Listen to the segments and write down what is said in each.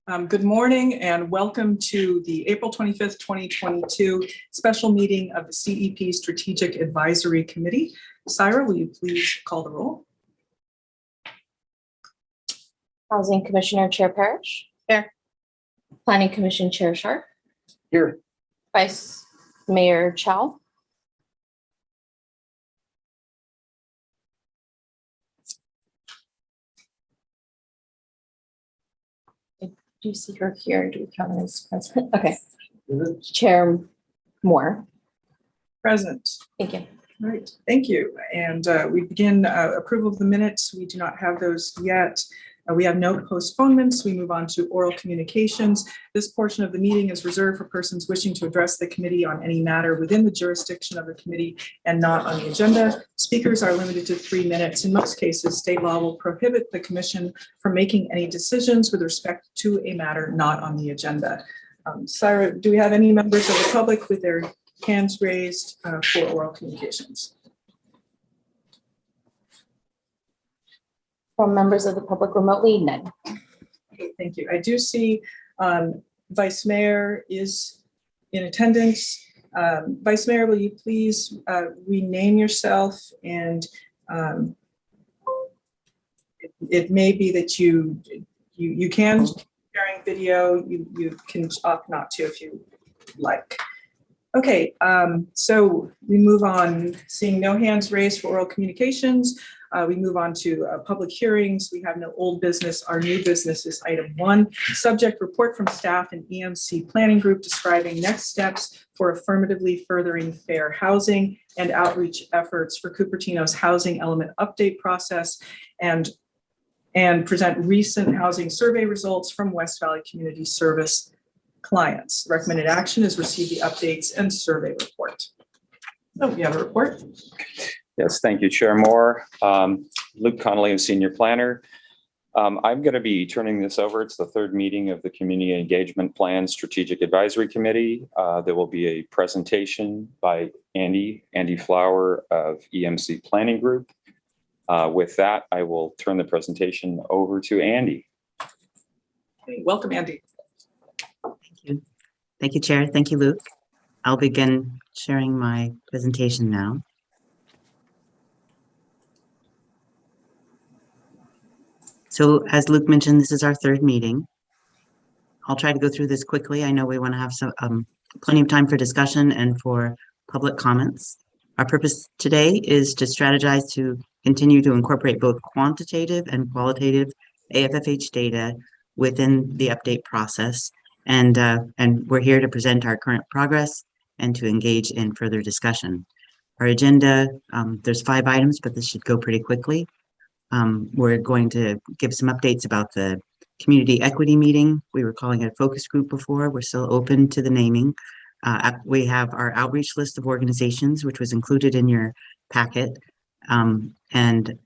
Good morning and welcome to the April 25th, 2022 special meeting of the CEP Strategic Advisory Committee. Clara, will you please call the roll? Housing Commissioner Chair Parrish. Here. Planning Commission Chair Sharp. Here. Vice Mayor Chow. Do you see her here? Do we count her as present? Okay. Chair Moore. Present. Thank you. All right, thank you. And we begin approval of the minutes. We do not have those yet. We have no postponements. We move on to oral communications. This portion of the meeting is reserved for persons wishing to address the committee on any matter within the jurisdiction of the committee and not on the agenda. Speakers are limited to 3 minutes. In most cases, state law will prohibit the commission from making any decisions with respect to a matter not on the agenda. Clara, do we have any members of the public with their hands raised for oral communications? From members of the public remotely, none. Okay, thank you. I do see Vice Mayor is in attendance. Vice Mayor, will you please rename yourself, and it may be that you can sharing video. You can opt not to if you like. Okay, so we move on. Seeing no hands raised for oral communications, we move on to public hearings. We have no old business. Our new business is item 1, subject report from staff and EMC planning group describing next steps for affirmatively furthering fair housing and outreach efforts for Cupertino's housing element update process, and present recent housing survey results from West Valley Community Service clients. Recommended action is receive the updates and survey report. Oh, you have a report? Yes, thank you, Chair Moore. Luke Connolly, I'm Senior Planner. I'm going to be turning this over. It's the 3rd meeting of the Community Engagement Plan Strategic Advisory Committee. There will be a presentation by Andy Flower of EMC Planning Group. With that, I will turn the presentation over to Andy. Okay, welcome, Andy. Thank you. Thank you, Chair. Thank you, Luke. I'll begin sharing my presentation now. So as Luke mentioned, this is our 3rd meeting. I'll try to go through this quickly. I know we want to have some plenty of time for discussion and for public comments. Our purpose today is to strategize to continue to incorporate both quantitative and qualitative AFFH data within the update process. And we're here to present our current progress and to engage in further discussion. Our agenda, there's 5 items, but this should go pretty quickly. We're going to give some updates about the community equity meeting. We were calling it a focus group before. We're still open to the naming. We have our outreach list of organizations, which was included in your packet, and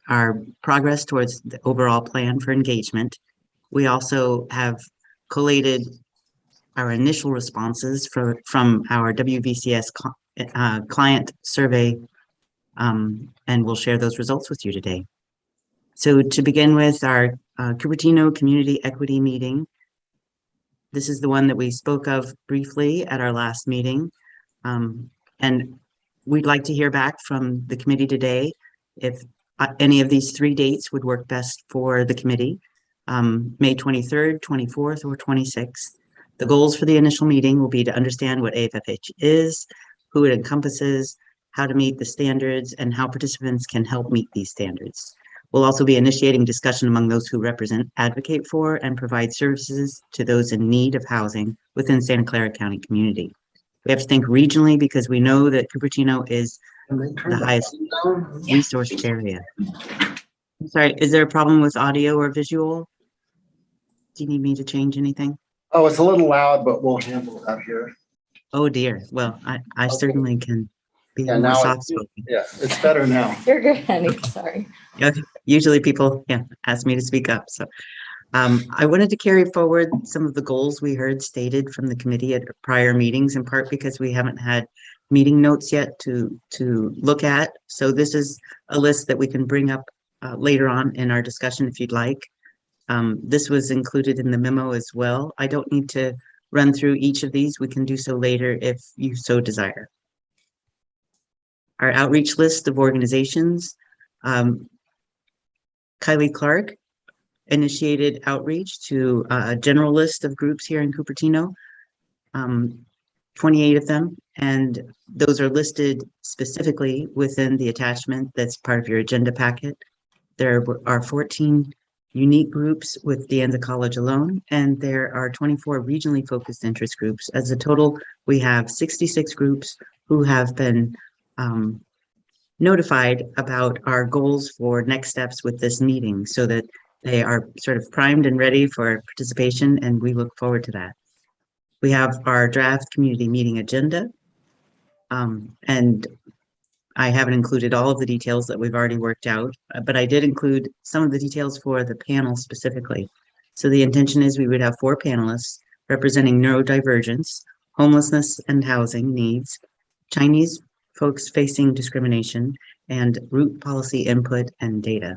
our progress towards the overall plan for engagement. We also have collated our initial responses from our WVCS client survey, and we'll share those results with you today. So to begin with, our Cupertino Community Equity Meeting. This is the one that we spoke of briefly at our last meeting. And we'd like to hear back from the committee today if any of these 3 dates would work best for the committee, May 23rd, 24th, or 26th. The goals for the initial meeting will be to understand what AFFH is, who it encompasses, how to meet the standards, and how participants can help meet these standards. We'll also be initiating discussion among those who represent, advocate for, and provide services to those in need of housing within Santa Clara County community. We have to think regionally because we know that Cupertino is the highest resourced area. I'm sorry, is there a problem with audio or visual? Do you need me to change anything? Oh, it's a little loud, but we'll handle that here. Oh dear. Well, I okay. Certainly can be more soft-spoken. Yeah, it's better now. You're good, Andy. Sorry. Okay. Usually people ask me to speak up. So I wanted to carry forward some of the goals we heard stated from the committee at prior meetings, in part because we haven't had meeting notes yet to look at. So this is a list that we can bring up later on in our discussion if you'd like. This was included in the memo as well. I don't need to run through each of these. We can do so later if you so desire. Our outreach list of organizations. Kylie Clark initiated outreach to a general list of groups here in Cupertino, 28 of them, and those are listed specifically within the attachment that's part of your agenda packet. There are 14 unique groups with De Anza College alone, and there are 24 regionally focused interest groups. As a total, we have 66 groups who have been notified about our goals for next steps with this meeting so that they are sort of primed and ready for participation, and we look forward to that. We have our draft community meeting agenda, and I haven't included all of the details that we've already worked out, but I did include some of the details for the panel specifically. So the intention is we would have 4 panelists representing neurodivergence, homelessness and housing needs, Chinese folks facing discrimination, and root policy input and data.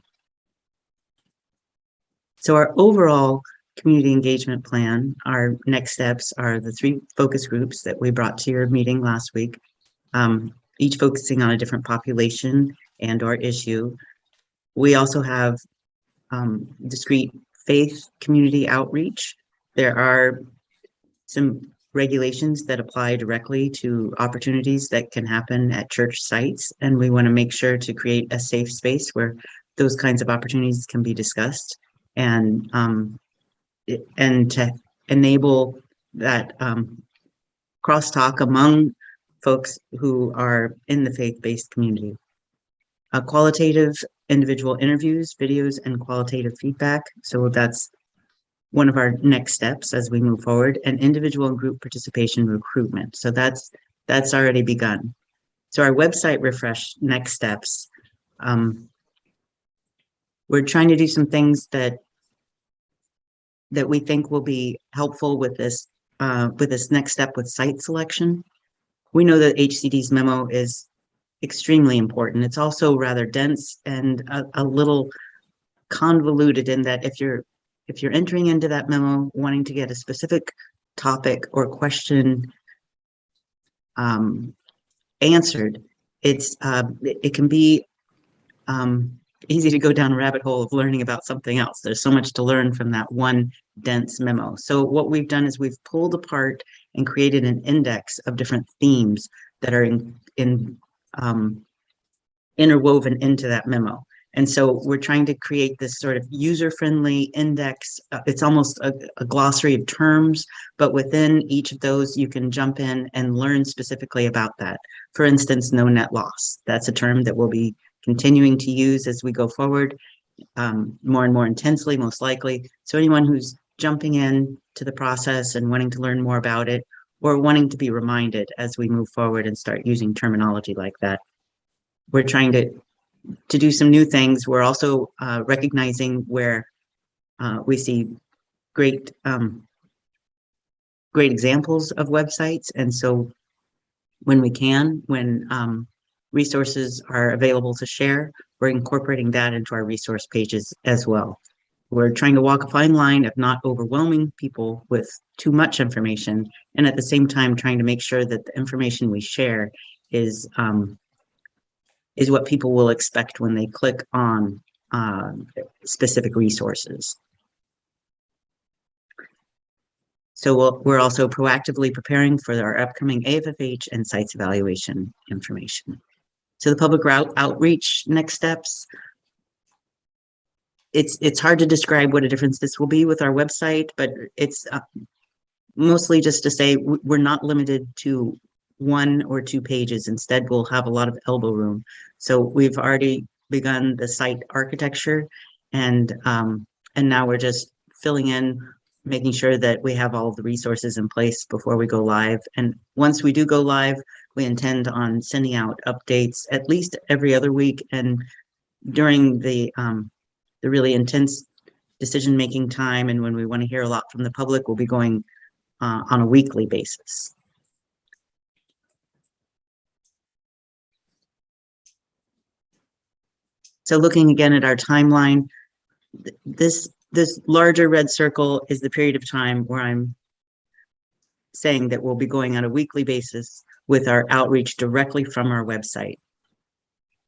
So our overall community engagement plan, our next steps are the 3 focus groups that we brought to your meeting last week, each focusing on a different population and or issue. We also have discrete faith community outreach. There are some regulations that apply directly to opportunities that can happen at church sites, and we want to make sure to create a safe space where those kinds of opportunities can be discussed, and to enable that crosstalk among folks who are in the faith-based community. Qualitative individual interviews, videos, and qualitative feedback. So that's one of our next steps as we move forward, and individual and group participation recruitment. So that's already begun. So our website refresh next steps. We're trying to do some things that we think will be helpful with this next step with site selection. We know that HCD's memo is extremely important. It's also rather dense and a little convoluted in that if you're entering into that memo wanting to get a specific topic or question answered, it can be easy to go down a rabbit hole of learning about something else. There's so much to learn from that one dense memo. So what we've done is we've pulled apart and created an index of different themes that are interwoven into that memo. And so we're trying to create this sort of user-friendly index. It's almost a glossary of terms, but within each of those, you can jump in and learn specifically about that. For instance, no net loss. That's a term that we'll be continuing to use as we go forward, more and more intensely, most likely. So anyone who's jumping in to the process and wanting to learn more about it, or wanting to be reminded as we move forward and start using terminology like that. We're trying to do some new things. We're also recognizing where we see great examples of websites. And so when resources are available to share, we're incorporating that into our resource pages as well. We're trying to walk a fine line of not overwhelming people with too much information, and at the same time trying to make sure that the information we share is what people will expect when they click on specific resources. So we're also proactively preparing for our upcoming AFFH and sites evaluation information. So the public outreach next steps. It's hard to describe what a difference this will be with our website, but it's mostly just to say we're not limited to 1 or 2 pages. Instead, we'll have a lot of elbow room. So we've already begun the site architecture, and now we're just filling in, making sure that we have all of the resources in place before we go live. And once we do go live, we intend on sending out updates at least every other week. And during the really intense decision-making time, and when we want to hear a lot from the public, we'll be going on a weekly basis. So looking again at our timeline, this this larger red circle is the period of time where I'm saying that we'll be going on a weekly basis with our outreach directly from our website.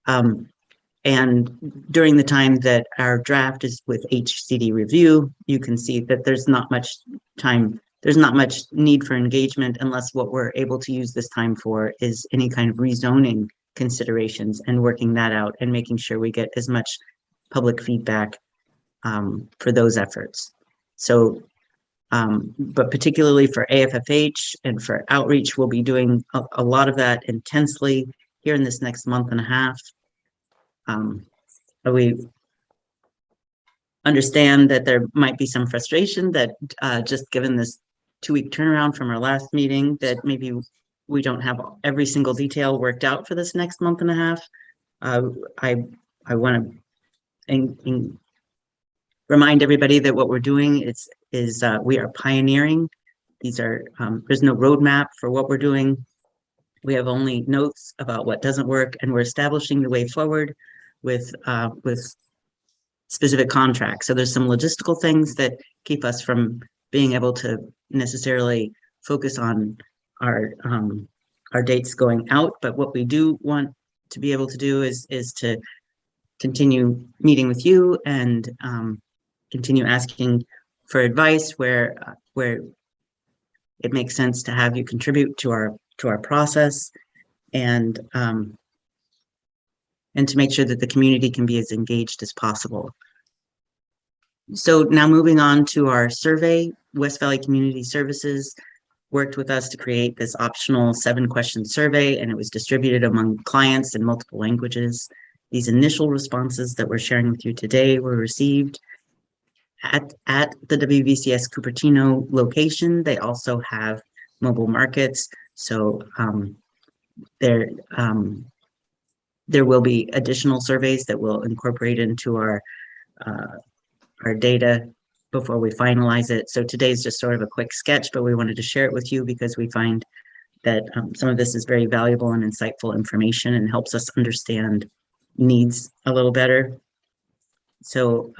And during the time that our draft is with HCD review, you can see that there's not much time, there's not much need for engagement unless what we're able to use this time for is any kind of rezoning considerations and working that out and making sure we get as much public feedback for those efforts. So, but particularly for AFFH and for outreach, we'll be doing a lot of that intensely here in this next month and a half. We understand that there might be some frustration that just given this 2-week turnaround from our last meeting, that maybe we don't have every single detail worked out for this next month and a half. I want to remind everybody that what we're doing is we are pioneering. These are there's no roadmap for what we're doing. We have only notes about what doesn't work, and we're establishing the way forward with specific contracts. So there's some logistical things that keep us from being able to necessarily focus on our dates going out. But what we do want to be able to do is to continue meeting with you and continue asking for advice where it makes sense to have you contribute to our process, and to make sure that the community can be as engaged as possible. So now moving on to our survey, West Valley Community Services worked with us to create this optional 7-question survey, and it was distributed among clients in multiple languages. These initial responses that we're sharing with you today were received at the WVCS Cupertino location. They also have mobile markets, so there will be additional surveys that we'll incorporate into our data before we finalize it. So today's just sort of a quick sketch, but we wanted to share it with you because we find that some of this is very valuable and insightful information and helps us understand needs a little better. So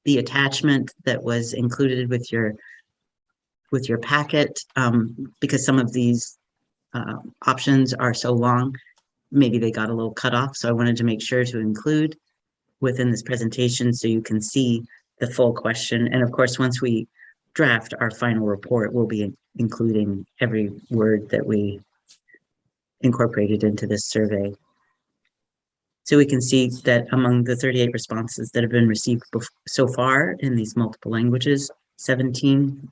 the attachment that was included with your packet, because some of these options are so long, maybe they got a little cut off. So I wanted to make sure to include within this presentation so you can see the full question. And of course, once we draft our final report, we'll be including every word that we incorporated into this survey. So we can see that among the 38 responses that have been received so far in these multiple languages, 17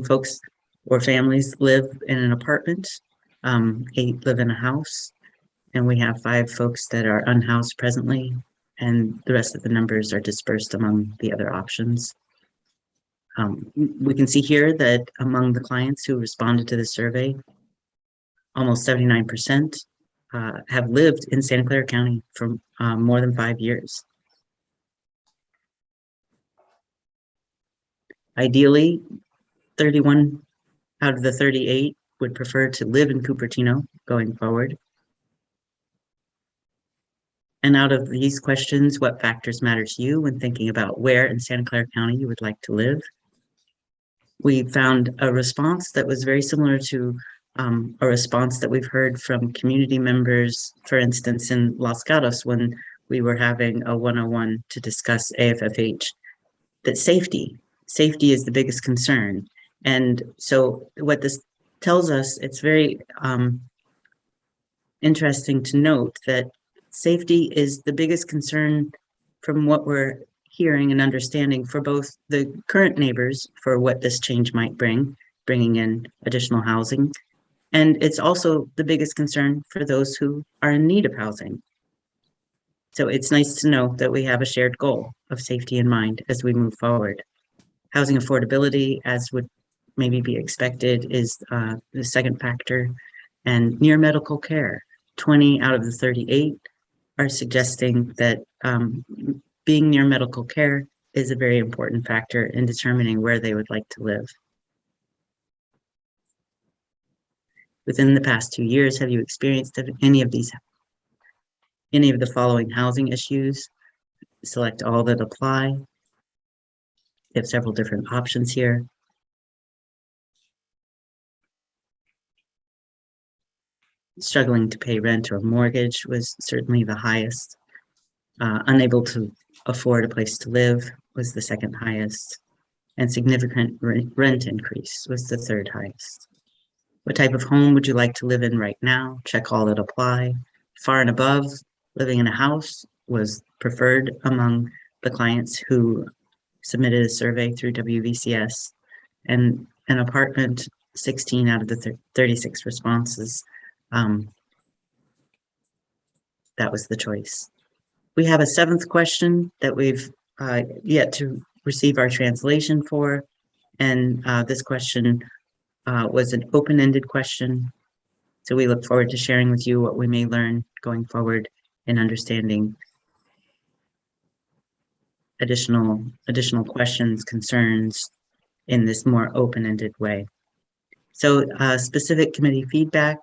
folks or families live in an apartment, 8 live in a house, and we have 5 folks that are unhoused presently, and the rest of the numbers are dispersed among the other options. We can see here that among the clients who responded to the survey, almost 79% have lived in Santa Clara County for more than 5 years. Ideally, 31 out of the 38 would prefer to live in Cupertino going forward. And out of these questions, what factors matter to you when thinking about where in Santa Clara County you would like to live? We found a response that was very similar to a response that we've heard from community members, for instance, in Los Gatos, when we were having a 101 to discuss AFFH, that safety is the biggest concern. And so what this tells us, it's very interesting to note that safety is the biggest concern from what we're hearing and understanding for both the current neighbors for what this change might bring, bringing in additional housing. And it's also the biggest concern for those who are in need of housing. So it's nice to know that we have a shared goal of safety in mind as we move forward. Housing affordability, as would maybe be expected, is the second factor. And near medical care, 20 out of the 38 are suggesting that being near medical care is a very important factor in determining where they would like to live. Within the past 2 years, have you experienced any of the following housing issues? select all that apply. You have several different options here. Struggling to pay rent or mortgage was certainly the highest. Unable to afford a place to live was the second highest. And significant rent increase was the third highest. What type of home would you like to live in right now? Check all that apply. Far and above, living in a house was preferred among the clients who submitted a survey through WVCS, and an apartment, 16 out of the 36 responses. That was the choice. We have a seventh question that we've yet to receive our translation for, and this question was an open-ended question. So we look forward to sharing with you what we may learn going forward in understanding additional questions, concerns in this more open-ended way. So specific committee feedback.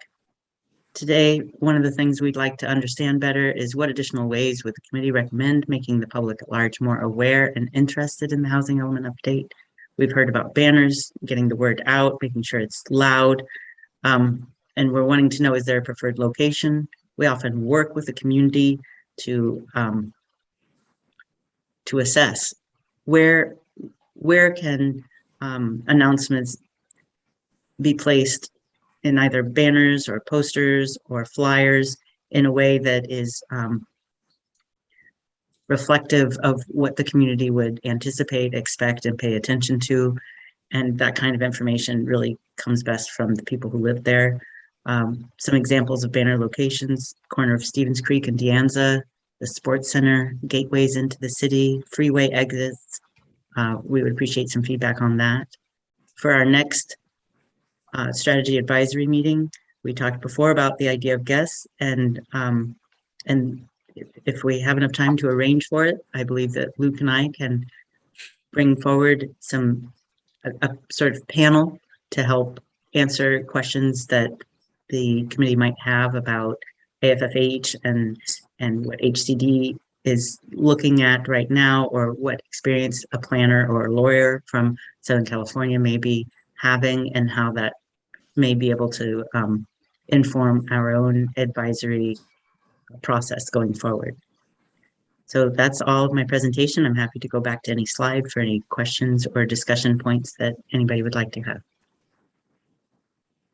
Today, one of the things we'd like to understand better is what additional ways would the committee recommend making the public at large more aware and interested in the housing element update. We've heard about banners, getting the word out, making sure it's loud. And we're wanting to know, is there a preferred location? We often work with the community to assess where can announcements be placed in either banners or posters or flyers in a way that is reflective of what the community would anticipate, expect, and pay attention to. And that kind of information really comes best from the people who live there. Some examples of banner locations: corner of Stevens Creek and De Anza, the sports center, gateways into the city, freeway exits. We would appreciate some feedback on that. For our next strategy advisory meeting, we talked before about the idea of guests, and if we have enough time to arrange for it, I believe that Luke and I can bring forward a sort of panel to help answer questions that the committee might have about AFFH and what HCD is looking at right now, or what experience a planner or a lawyer from Southern California may be having, and how that may be able to inform our own advisory process going forward. So that's all of my presentation. I'm happy to go back to any slide for any questions or discussion points that anybody would like to have.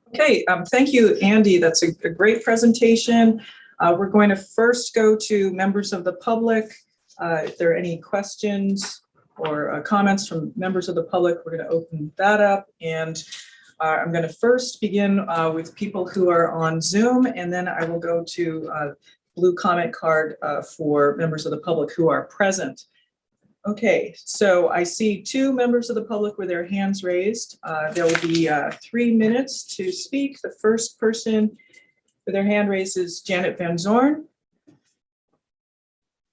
Okay, thank you, Andy. That's a great presentation. We're going to first go to members of the public. If there are any questions or comments from members of the public, we're going to open that up. And I'm going to first begin with people who are on Zoom, and then I will go to blue comment card for members of the public who are present. Okay, so I see two members of the public with their hands raised. There will be 3 minutes to speak. The first person with their hand raised is Janet Van Zorn.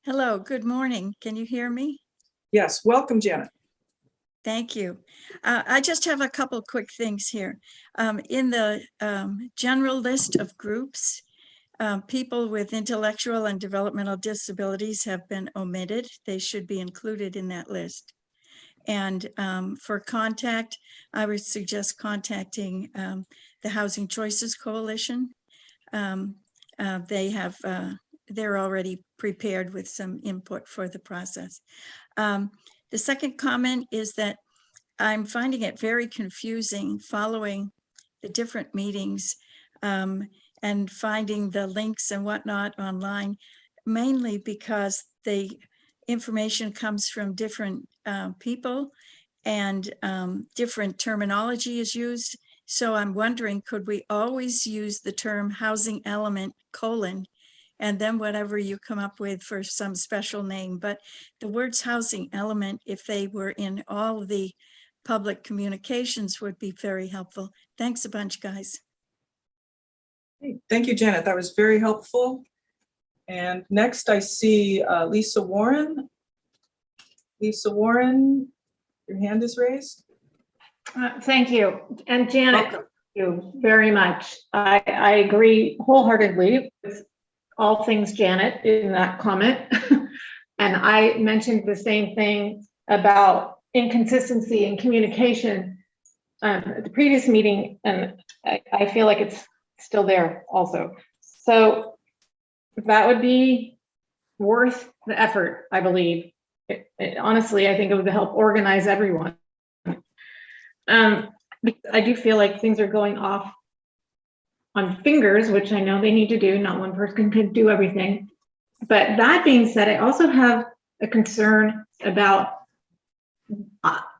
Hello, good morning. Can you hear me? Yes, welcome, Janet. Thank you. I just have a couple quick things here. In the general list of groups, people with intellectual and developmental disabilities have been omitted. They should be included in that list. And for contact, I would suggest contacting the Housing Choices Coalition. They're already prepared with some input for the process. The second comment is that I'm finding it very confusing following the different meetings and finding the links and whatnot online, mainly because the information comes from different people and different terminology is used. So I'm wondering, could we always use the term housing element : and then whatever you come up with for some special name? But the words housing element, if they were in all of the public communications, would be very helpful. Thanks a bunch, guys. Thank you, Janet. That was very helpful. And next I see Lisa Warren. Lisa Warren, your hand is raised. Thank you. And Janet, Welcome. thank you very much. I agree wholeheartedly with all things Janet in that comment. And I mentioned the same thing about inconsistency in communication at the previous meeting, and I feel like it's still there also. So that would be worth the effort, I believe. Honestly, I think it would help organize everyone. I do feel like things are going off on fingers, which I know they need to do. Not one person can do everything. But that being said, I also have a concern about,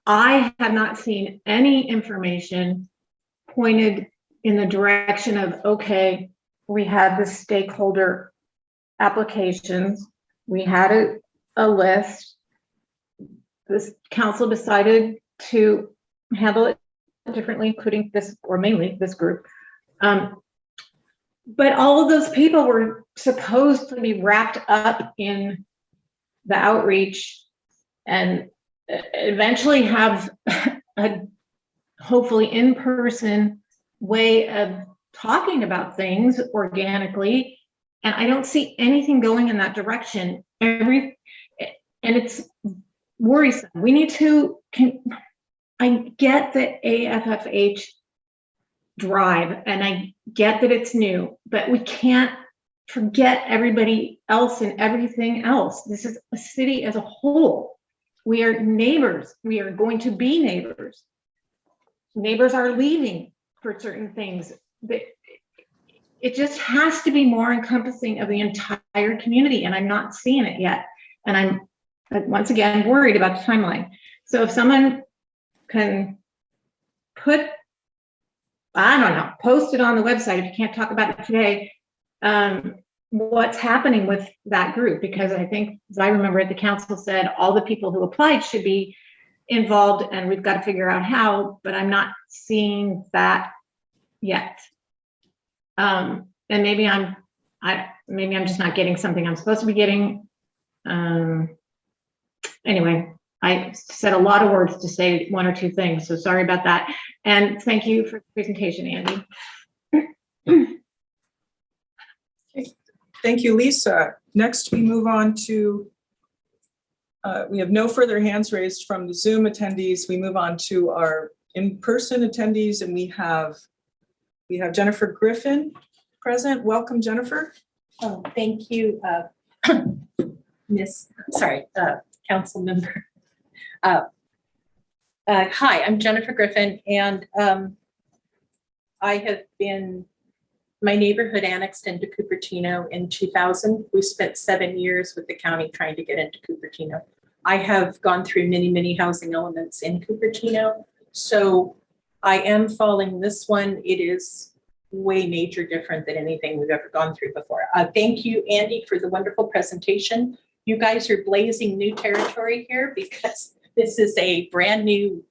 I have not seen any information pointed in the direction of, okay, we had the stakeholder applications, we had a list, this council decided to handle it differently, including this, or mainly this group. But all of those people were supposed to be wrapped up in the outreach and eventually have a hopefully in-person way of talking about things organically. And I don't see anything going in that direction. And it's worrisome. We need to, I get the AFFH drive, and I get that it's new, but we can't forget everybody else and everything else. This is a city as a whole. We are neighbors. We are going to be neighbors. Neighbors are leaving for certain things. It just has to be more encompassing of the entire community, and I'm not seeing it yet. And I'm, once again, worried about the timeline. So if someone can put, I don't know, post it on the website if you can't talk about it today, what's happening with that group, because I think, as I remember it, the council said all the people who applied should be involved, and we've got to figure out how, but I'm not seeing that yet. And maybe I'm just not getting something I'm supposed to be getting. Anyway, I said a lot of words to say one or two things, so sorry about that. And thank you for the presentation, Andy. Thank you, Lisa. Next, we move on to, we have no further hands raised from the Zoom attendees. We move on to our in-person attendees, and we have Jennifer Griffin present. Welcome, Jennifer. Oh, thank you, council member. Hi, I'm Jennifer Griffin, and I have been, my neighborhood annexed into Cupertino in 2000. We spent 7 years with the county trying to get into Cupertino. I have gone through many, many housing elements in Cupertino, so I am following this one. It is way major different than anything we've ever gone through before. Thank you, Andy, for the wonderful presentation. You guys are blazing new territory here because this is a brand new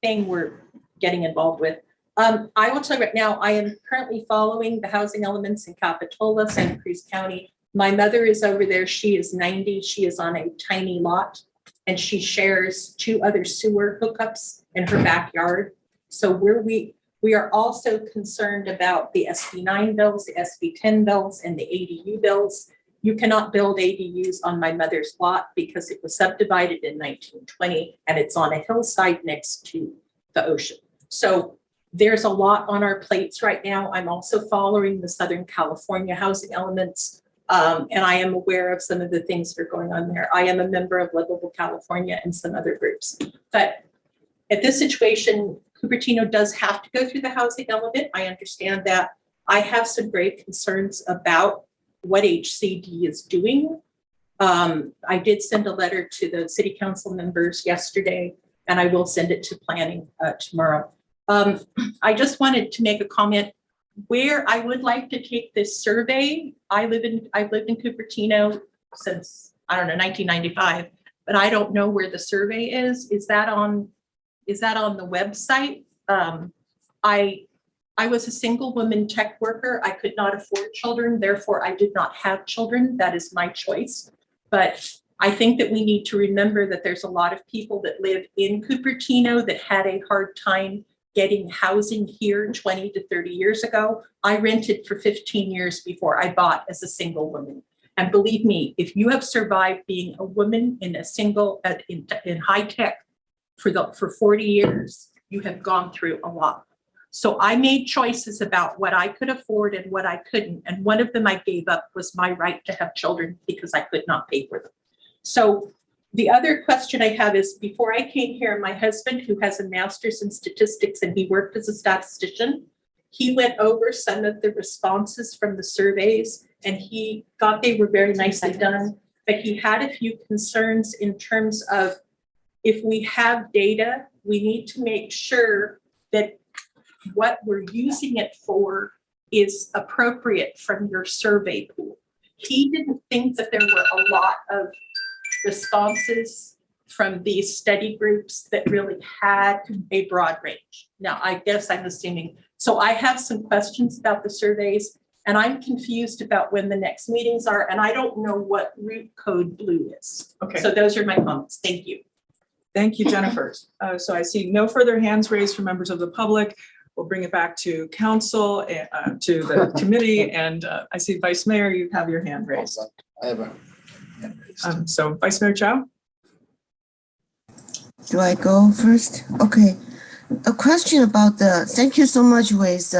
thing we're getting involved with. I will tell you right now, I am currently following the housing elements in Capitola, Santa Cruz County. My mother is over there. She is 90. She is on a tiny lot, and she shares 2 other sewer hookups in her backyard. So we are also concerned about the SB 9 bills, the SB 10 bills, and the ADU bills. You cannot build ADUs on my mother's lot because it was subdivided in 1920 and it's on a hillside next to the ocean. So there's a lot on our plates right now. I'm also following the Southern California housing elements, and I am aware of some of the things that are going on there. I am a member of Livable California and some other groups. But at this situation, Cupertino does have to go through the housing element. I understand that. I have some grave concerns about what HCD is doing. I did send a letter to the city council members yesterday, and I will send it to planning tomorrow. I just wanted to make a comment where I would like to take this survey. I've lived in Cupertino since, I don't know, 1995, but I don't know where the survey is. Is that on the website? I was a single woman tech worker. I could not afford children. Therefore, I did not have children. That is my choice. But I think that we need to remember that there's a lot of people that live in Cupertino that had a hard time getting housing here 20 to 30 years ago. I rented for 15 years before I bought as a single woman. And believe me, if you have survived being a woman in a single, in high tech for 40 years, you have gone through a lot. So I made choices about what I could afford and what I couldn't. And one of them I gave up was my right to have children because I could not pay for them. So the other question I have is, before I came here, my husband, who has a master's in statistics and he worked as a statistician, he went over some of the responses from the surveys and he thought they were very nicely done, but he had a few concerns in terms of, if we have data, we need to make sure that what we're using it for is appropriate from your survey pool. He didn't think that there were a lot of responses from these study groups that really had a broad range. Now, I guess I'm assuming. So I have some questions about the surveys, and I'm confused about when the next meetings are, and I don't know what root code blue is. Okay. So those are my comments. Thank you. Thank you, Jennifer. So I see no further hands raised from members of the public. We'll bring it back to council, to the committee, and I see Vice Mayor, you have your hand raised. I have a hand raised. So Vice Mayor Chow? Do I go first? Okay. A question about thank you so much with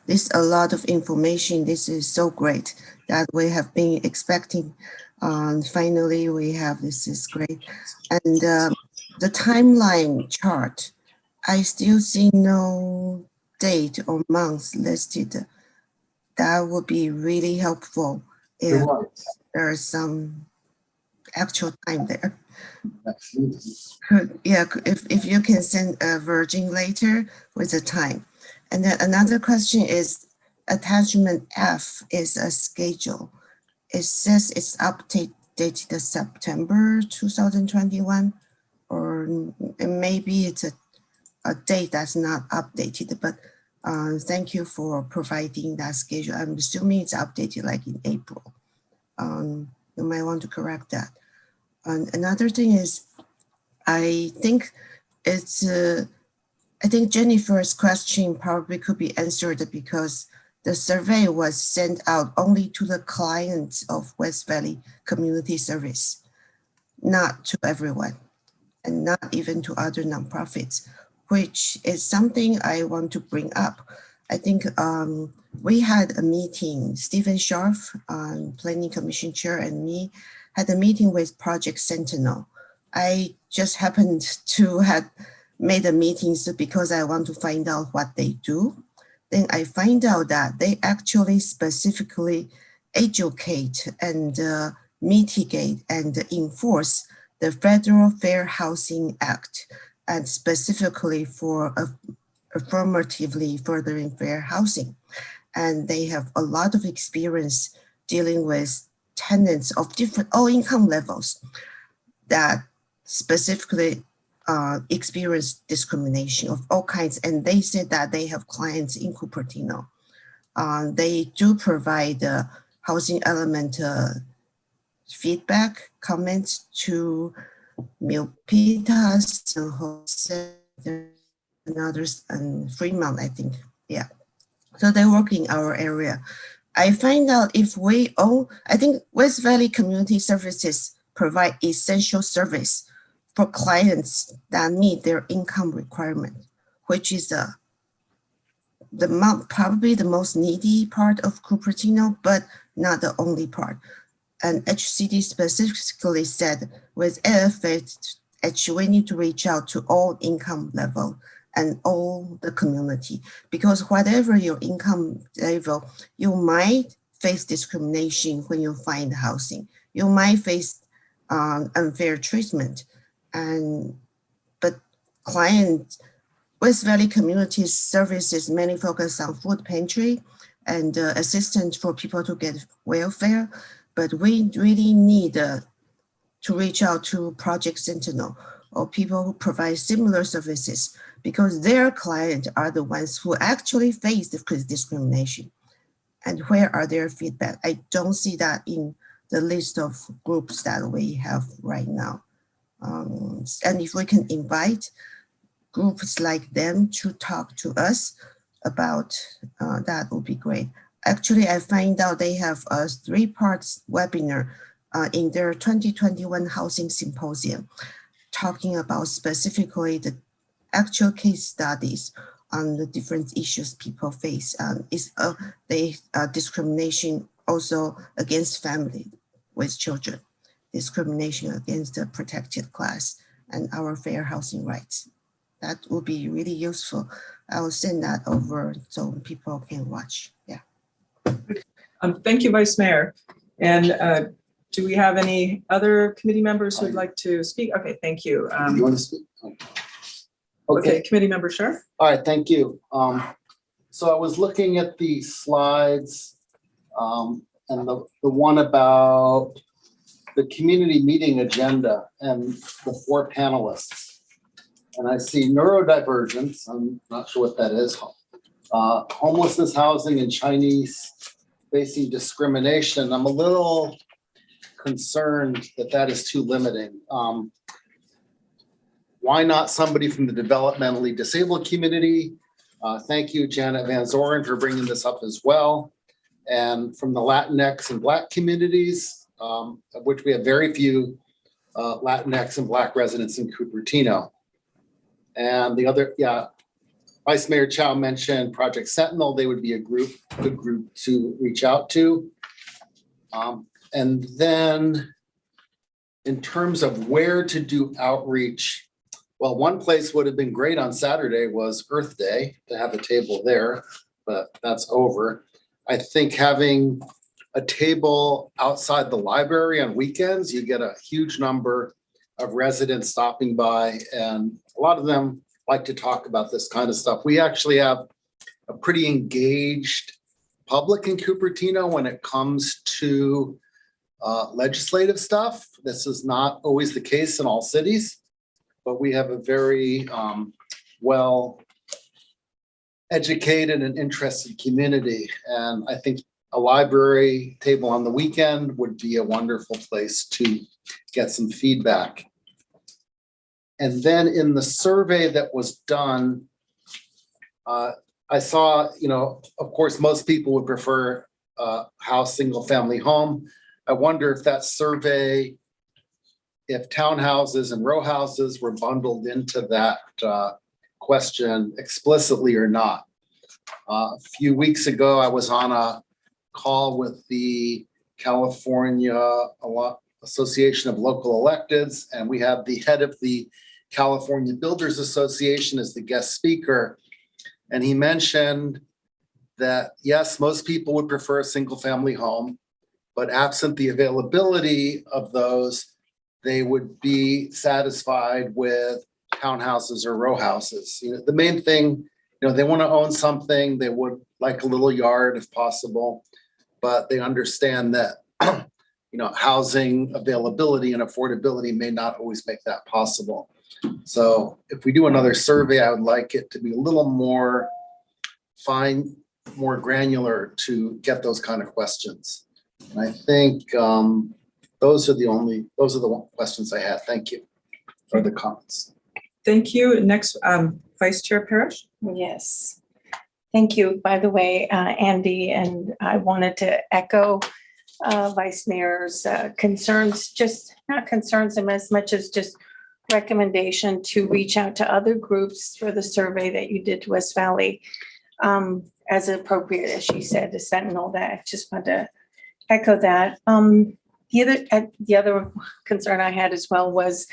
this a lot of information. This is so great that we have been expecting. Finally, we have this is great. And the timeline chart, I still see no date or month listed. That would be really helpful if there's some actual time there. Yeah, if you can send a version later with the time. And then another question is attachment F is a schedule. It says it's updated September 2021, or maybe it's a date that's not updated, but thank you for providing that schedule. I'm assuming it's updated like in April. You might want to correct that. And another thing is, I think Jennifer's question probably could be answered because the survey was sent out only to the clients of West Valley Community Service, not to everyone, and not even to other nonprofits, which is something I want to bring up. I think we had a meeting, Stephen Scharf, Planning Commission Chair, and me had a meeting with Project Sentinel. I just happened to have made a meeting because I want to find out what they do. Then I find out that they actually specifically educate and mitigate and enforce the Federal Fair Housing Act, and specifically for affirmatively furthering fair housing. And they have a lot of experience dealing with tenants of different all income levels that specifically experience discrimination of all kinds. And they said that they have clients in Cupertino. They do provide housing element feedback, comments to Milpitas and Jose and others, and Fremont, I think. Yeah. So they work in our area. I find out if we own, I think West Valley Community Services provide essential service for clients that meet their income requirement, which is probably the most needy part of Cupertino, but not the only part. And HCD specifically said with AFH, we need to reach out to all income level and all the community, because whatever your income level, you might face discrimination when you find housing. You might face unfair treatment, but West Valley Community Services mainly focus on food pantry and assistance for people to get welfare. But we really need to reach out to Project Sentinel or people who provide similar services, because their clients are the ones who actually face the discrimination. And where are their feedback? I don't see that in the list of groups that we have right now. And if we can invite groups like them to talk to us about that would be great. Actually, I find out they have a 3-part webinar in their 2021 Housing Symposium, talking about specifically the actual case studies on the different issues people face. Discrimination also against family with children, discrimination against the protected class, and our fair housing rights. That would be really useful. I'll send that over so people can watch. Yeah. Thank you, Vice Mayor. And do we have any other committee members who'd like to speak? Okay, thank you. You want to speak? Okay, Committee Member Sheriff. All right, thank you. So I was looking at the slides and the one about the community meeting agenda and the 4 panelists. And I see neurodivergence, I'm not sure what that is, homelessness, housing, and Chinese facing discrimination. I'm a little concerned that that is too limiting. Why not somebody from the developmentally disabled community? Thank you, Janet Van Zoren, for bringing this up as well. And from the Latinx and Black communities, of which we have very few Latinx and Black residents in Cupertino. And the other, Vice Mayor Chow mentioned Project Sentinel. They would be a good group to reach out to. And then in terms of where to do outreach, well, one place would have been great on Saturday was Earth Day, to have a table there, but that's over. I think having a table outside the library on weekends, you get a huge number of residents stopping by, and a lot of them like to talk about this kind of stuff. We actually have a pretty engaged public in Cupertino when it comes to legislative stuff. This is not always the case in all cities, but we have a very well educated and interested community. And I think a library table on the weekend would be a wonderful place to get some feedback. And then in the survey that was done, I saw, of course, most people would prefer house, single family home. I wonder if that survey, if townhouses and row houses were bundled into that question explicitly or not. A few weeks ago, I was on a call with the California Association of Local Electeds, and we have the head of the California Builders Association as the guest speaker. And he mentioned that, yes, most people would prefer a single family home, but absent the availability of those, they would be satisfied with townhouses or row houses. The main thing, they want to own something, they would like a little yard if possible, but they understand that housing availability and affordability may not always make that possible. So if we do another survey, I would like it to be a little more fine, more granular to get those kind of questions. And I think those are the questions I had. Thank you for the comments. Thank you. Next, Vice Chair Parrish. Yes. Thank you, by the way, Andy, and I wanted to echo Vice Mayor's concerns, just not concerns as much as just recommendation to reach out to other groups for the survey that you did to West Valley as appropriate, as she said, to Sentinel. That I just want to echo that. The other concern I had as well was,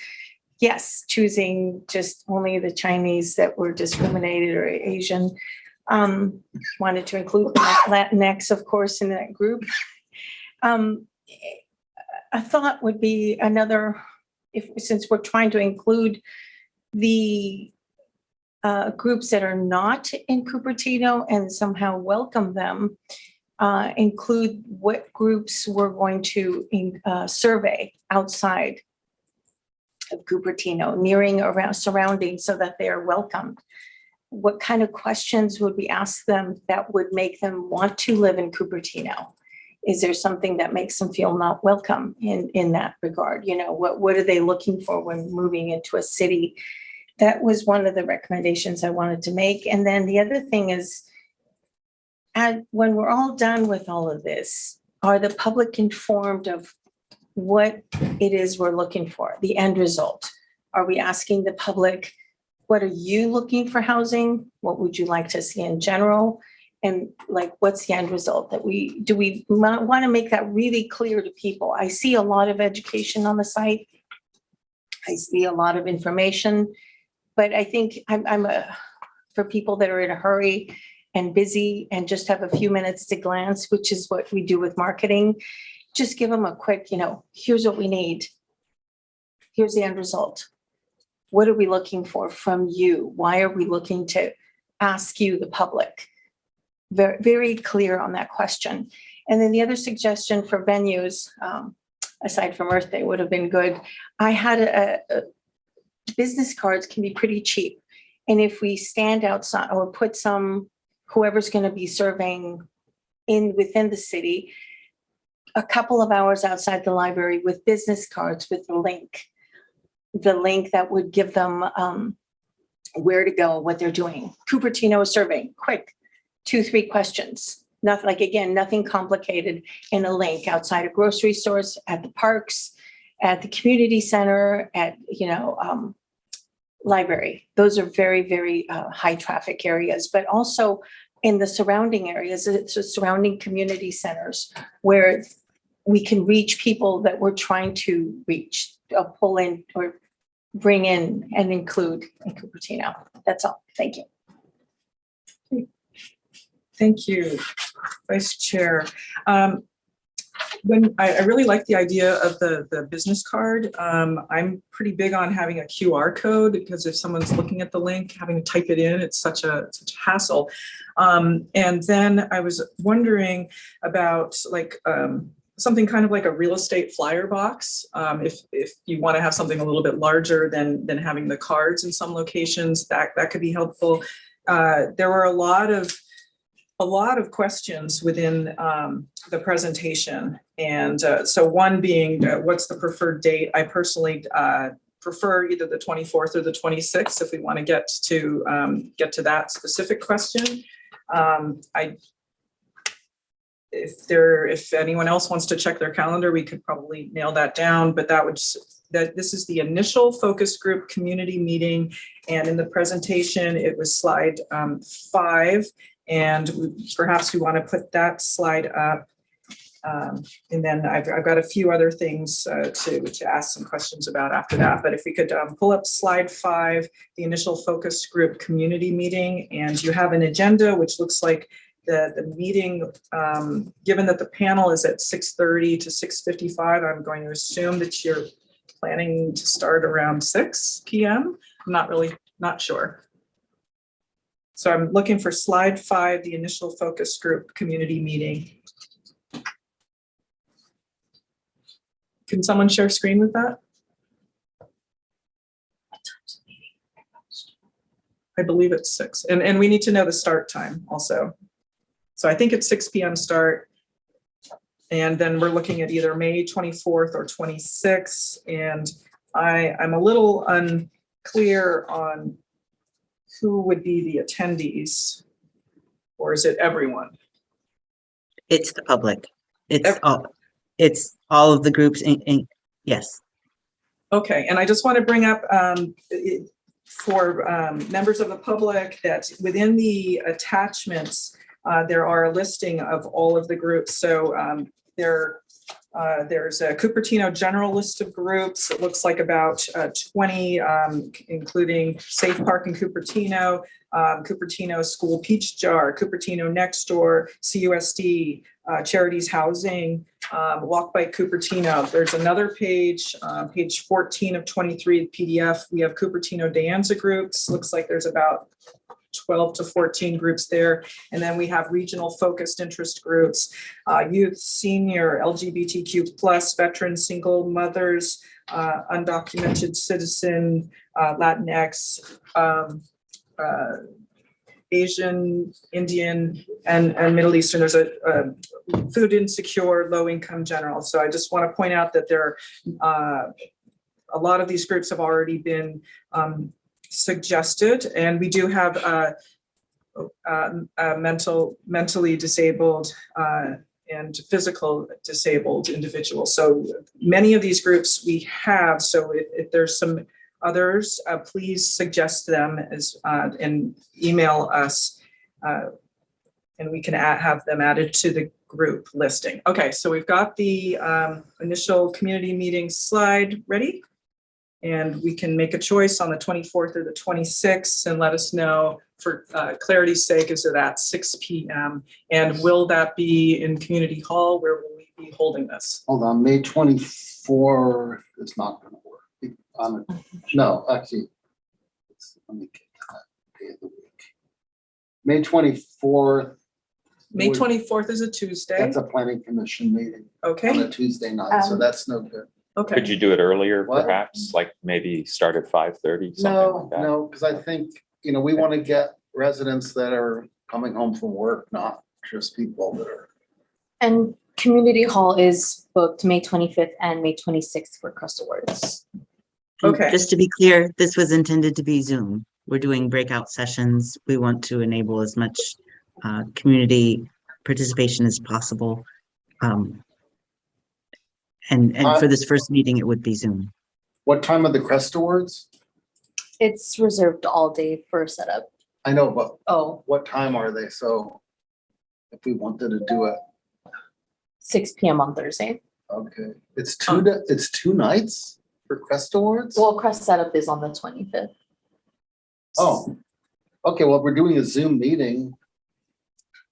yes, choosing just only the Chinese that were discriminated or Asian. Wanted to include Latinx, of course, in that group. A thought would be another, since we're trying to include the groups that are not in Cupertino and somehow welcome them, include what groups we're going to survey outside of Cupertino, nearing around surrounding, so that they are welcomed. What kind of questions would we ask them that would make them want to live in Cupertino? Is there something that makes them feel not welcome in that regard? What are they looking for when moving into a city? That was one of the recommendations I wanted to make. And then the other thing is, And when we're all done with all of this, are the public informed of what it is we're looking for, the end result? Are we asking the public, what are you looking for housing? What would you like to see in general? And like, what's the end result that we want to make that really clear to people? I see a lot of education on the site. I see a lot of information, but I think for people that are in a hurry and busy and just have a few minutes to glance, which is what we do with marketing, just give them a quick, here's what we need. Here's the end result. What are we looking for from you? Why are we looking to ask you, the public? Very, very clear on that question. And then the other suggestion for venues, aside from Earth Day, would have been good. I had a business cards can be pretty cheap. And if we stand outside or put whoever's going to be serving within the city, a couple of hours outside the library with business cards with the link that would give them where to go, what they're doing. Cupertino is serving, quick, 2-3 questions. Nothing complicated, in a link outside of grocery stores, at the parks, at the community center, at, library. Those are very, very high traffic areas, but also in the surrounding areas, it's the surrounding community centers where we can reach people that we're trying to reach, pull in or bring in and include in Cupertino. That's all. Thank you. Thank you, Vice Chair. When I really like the idea of the business card. I'm pretty big on having a QR code, because if someone's looking at the link, having to type it in, it's such a hassle. And then I was wondering about something kind of like a real estate flyer box. If you want to have something a little bit larger than having the cards in some locations, that could be helpful. There were a lot of questions within the presentation. And so one being, what's the preferred date? I personally prefer either the 24th or the 26th if we want to get to that specific question. If anyone else wants to check their calendar, we could probably nail that down, but this is the initial focus group community meeting. And in the presentation, it was slide 5. And perhaps we want to put that slide up. And then I've got a few other things to ask some questions about after that. But if we could pull up slide 5, the initial focus group community meeting, and you have an agenda, which looks like the meeting, given that the panel is at 6:30 to 6:55, I'm going to assume that you're planning to start around 6 p.m. I'm not sure. So I'm looking for slide 5, the initial focus group community meeting. Can someone share screen with that? I believe it's 6. And we need to know the start time also. So I think it's 6 p.m. start. And then we're looking at either May 24th or 26th. And I'm a little unclear on who would be the attendees, or is it everyone? It's the public. It's all of the groups. Yes. Okay. And I just want to bring up for members of the public that within the attachments, there are a listing of all of the groups. So there's a Cupertino general list of groups. It looks like about 20, including Safe Park in Cupertino, Cupertino School Peach Jar, Cupertino Next Door, CUSD, Charities Housing, Walk by Cupertino. There's another page, page 14 of 23 PDF. We have Cupertino De Anza groups. Looks like there's about 12 to 14 groups there. And then we have regional focused interest groups, youth, senior, LGBTQ plus, veterans, single mothers, undocumented citizen, Latinx, Asian, Indian, and Middle Eastern. There's a food insecure, low income general. So I just want to point out that there are a lot of these groups have already been suggested, and we do have mentally disabled and physical disabled individuals. So many of these groups we have. So if there's some others, please suggest them as and email us, and we can have them added to the group listing. Okay, so we've got the initial community meeting slide ready, and we can make a choice on the 24th or the 26th and let us know, for clarity's sake, is it at 6 p.m. and will that be in Community Hall? Where will we be holding this? Hold on, May 24th is not gonna work. No, actually, let me get that day of the week. May 24th. May 24th is a Tuesday. That's a planning commission meeting on Okay, a Tuesday night, so that's no good. okay. Could you do it earlier, What? perhaps, like maybe start at 5:30, something No, like that? no, because I think, we want to get residents that are coming home from work, not just people that are. And Community Hall is booked May 25th and May 26th for Crust Awards. Okay. Just to be clear, this was intended to be Zoom. We're doing breakout sessions. We want to enable as much community participation as possible. And for this first meeting, it would be Zoom. What time are the Crest Awards? It's reserved all day for setup. I know, but Oh, what time are they? So if we wanted to do it, 6 p.m. on Thursday. okay, it's two nights for Crest Awards? Well, Crest setup is on the 25th. Oh, okay, well, we're doing a Zoom meeting.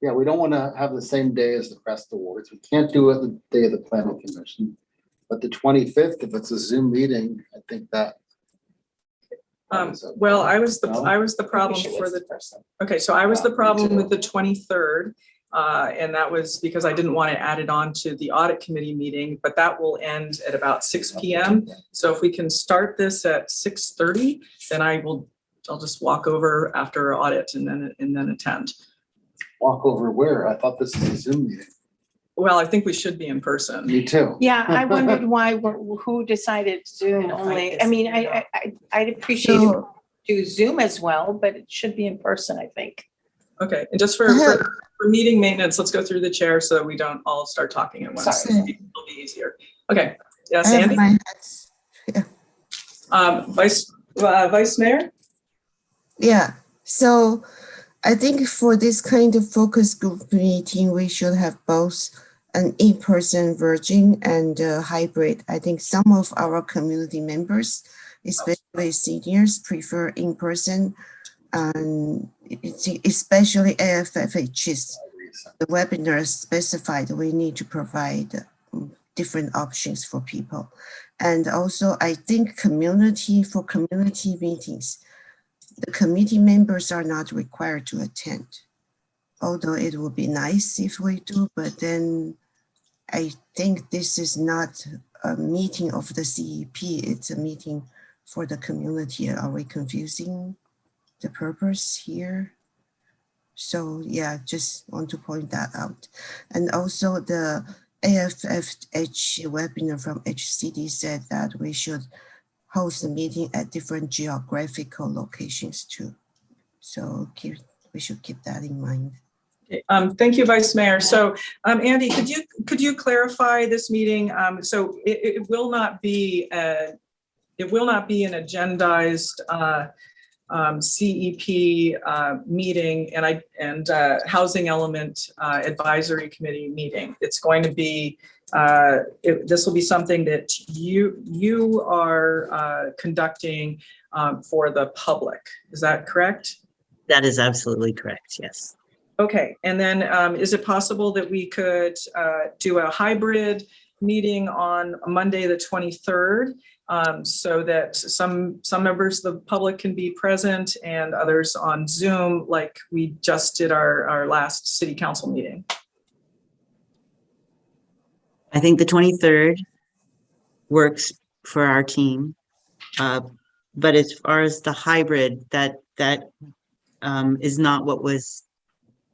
Yeah, we don't want to have the same day as the Crest Awards. We can't do it the day of the planning commission. But the 25th, if it's a Zoom meeting, I think that. Well, I was the Maybe problem she for was the, person. okay, so I was the me problem too. with the 23rd. And that was because I didn't want to add it on to the audit committee meeting, but that will end at about 6 p.m. So if we can start this at 6:30, then I'll just walk over after audit and then attend. Walk over where? I thought this is a Zoom meeting. Well, I think we should be in person. Me too. Yeah, I wondered who decided Zoom only. I mean, I'd appreciate it So, do Zoom as well, but it should be in person, I think. Okay, and just for meeting maintenance, let's go through the chair so that we don't all start talking at once. Sorry. It'll be easier. Okay, yes, I have Andy? my Vice Mayor? Yeah, so I think for this kind of focus group meeting, we should have both an in-person version and a hybrid. I think some of our community members, especially seniors, prefer in-person, and especially AFFHs. The webinar specified we need to provide different options for people. And also, I think community meetings, the committee members are not required to attend. Although it would be nice if we do, but then I think this is not a meeting of the CEP, it's a meeting for the community. Are we confusing the purpose here? So yeah, just want to point that out. And also the AFFH webinar from HCD said that we should host a meeting at different geographical locations too. So we should keep that in mind. Okay, thank you, Vice Mayor. So, Andy, could you clarify this meeting? So it will not be an agendized CEP meeting and Housing Element Advisory Committee meeting. It's going to be this will be something that you are conducting for the public. Is that correct? That is absolutely correct, yes. Okay, and then is it possible that we could do a hybrid meeting on Monday, the 23rd, so that some members of the public can be present and others on Zoom, like we just did our last city council meeting? I think the 23rd works for our team. But as far as the hybrid, that is not what was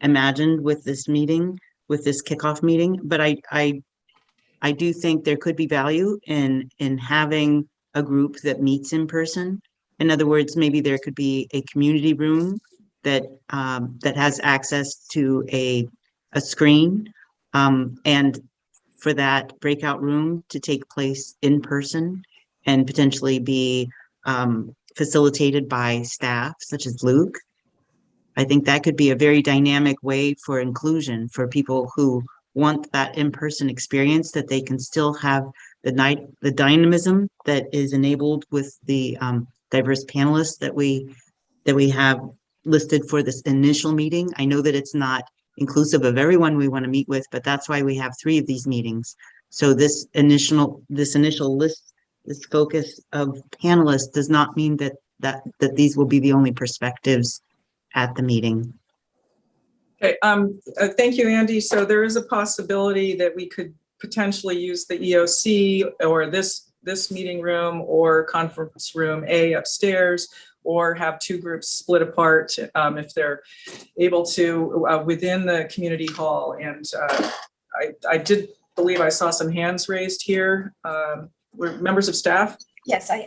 imagined with this meeting, with this kickoff meeting. But I do think there could be value in having a group that meets in person. In other words, maybe there could be a community room that that has access to a screen, and for that breakout room to take place in person and potentially be facilitated by staff such as Luke. I think that could be a very dynamic way for inclusion for people who want that in-person experience, that they can still have the dynamism that is enabled with the diverse panelists that we have listed for this initial meeting. I know that it's not inclusive of everyone we want to meet with, but that's why we have 3 of these meetings. So this initial list, this focus of panelists does not mean that these will be the only perspectives at the meeting. Okay, thank you, Andy. So there is a possibility that we could potentially use the EOC or this meeting room or conference room A upstairs, or have 2 groups split apart if they're able to within the community hall. And I did believe I saw some hands raised here. Were members of staff? Yes, I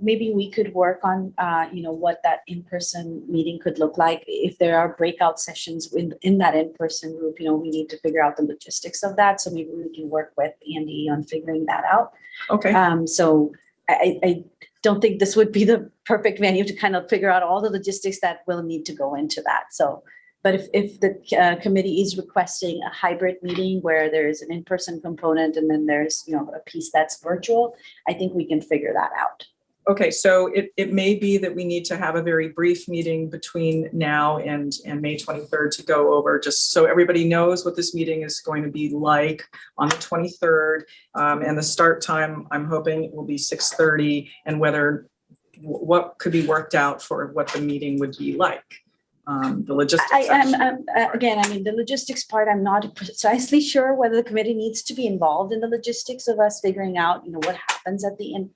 maybe we could work on, what that in-person meeting could look like. If there are breakout sessions in that in-person group, we need to figure out the logistics of that. So maybe we can work with Andy on figuring that out. Okay. So I don't think this would be the perfect venue to kind of figure out all the logistics that will need to go into that. So, but if the committee is requesting a hybrid meeting where there is an in-person component and then there's, a piece that's virtual, I think we can figure that out. Okay, so it may be that we need to have a very brief meeting between now and May 23rd to go over, just so everybody knows what this meeting is going to be like on the 23rd. And the start time, I'm hoping it will be 6:30, and what could be worked out for what the meeting would be like. The logistics. The logistics part, I'm not precisely sure whether the committee needs to be involved in the logistics of us figuring out, what happens at the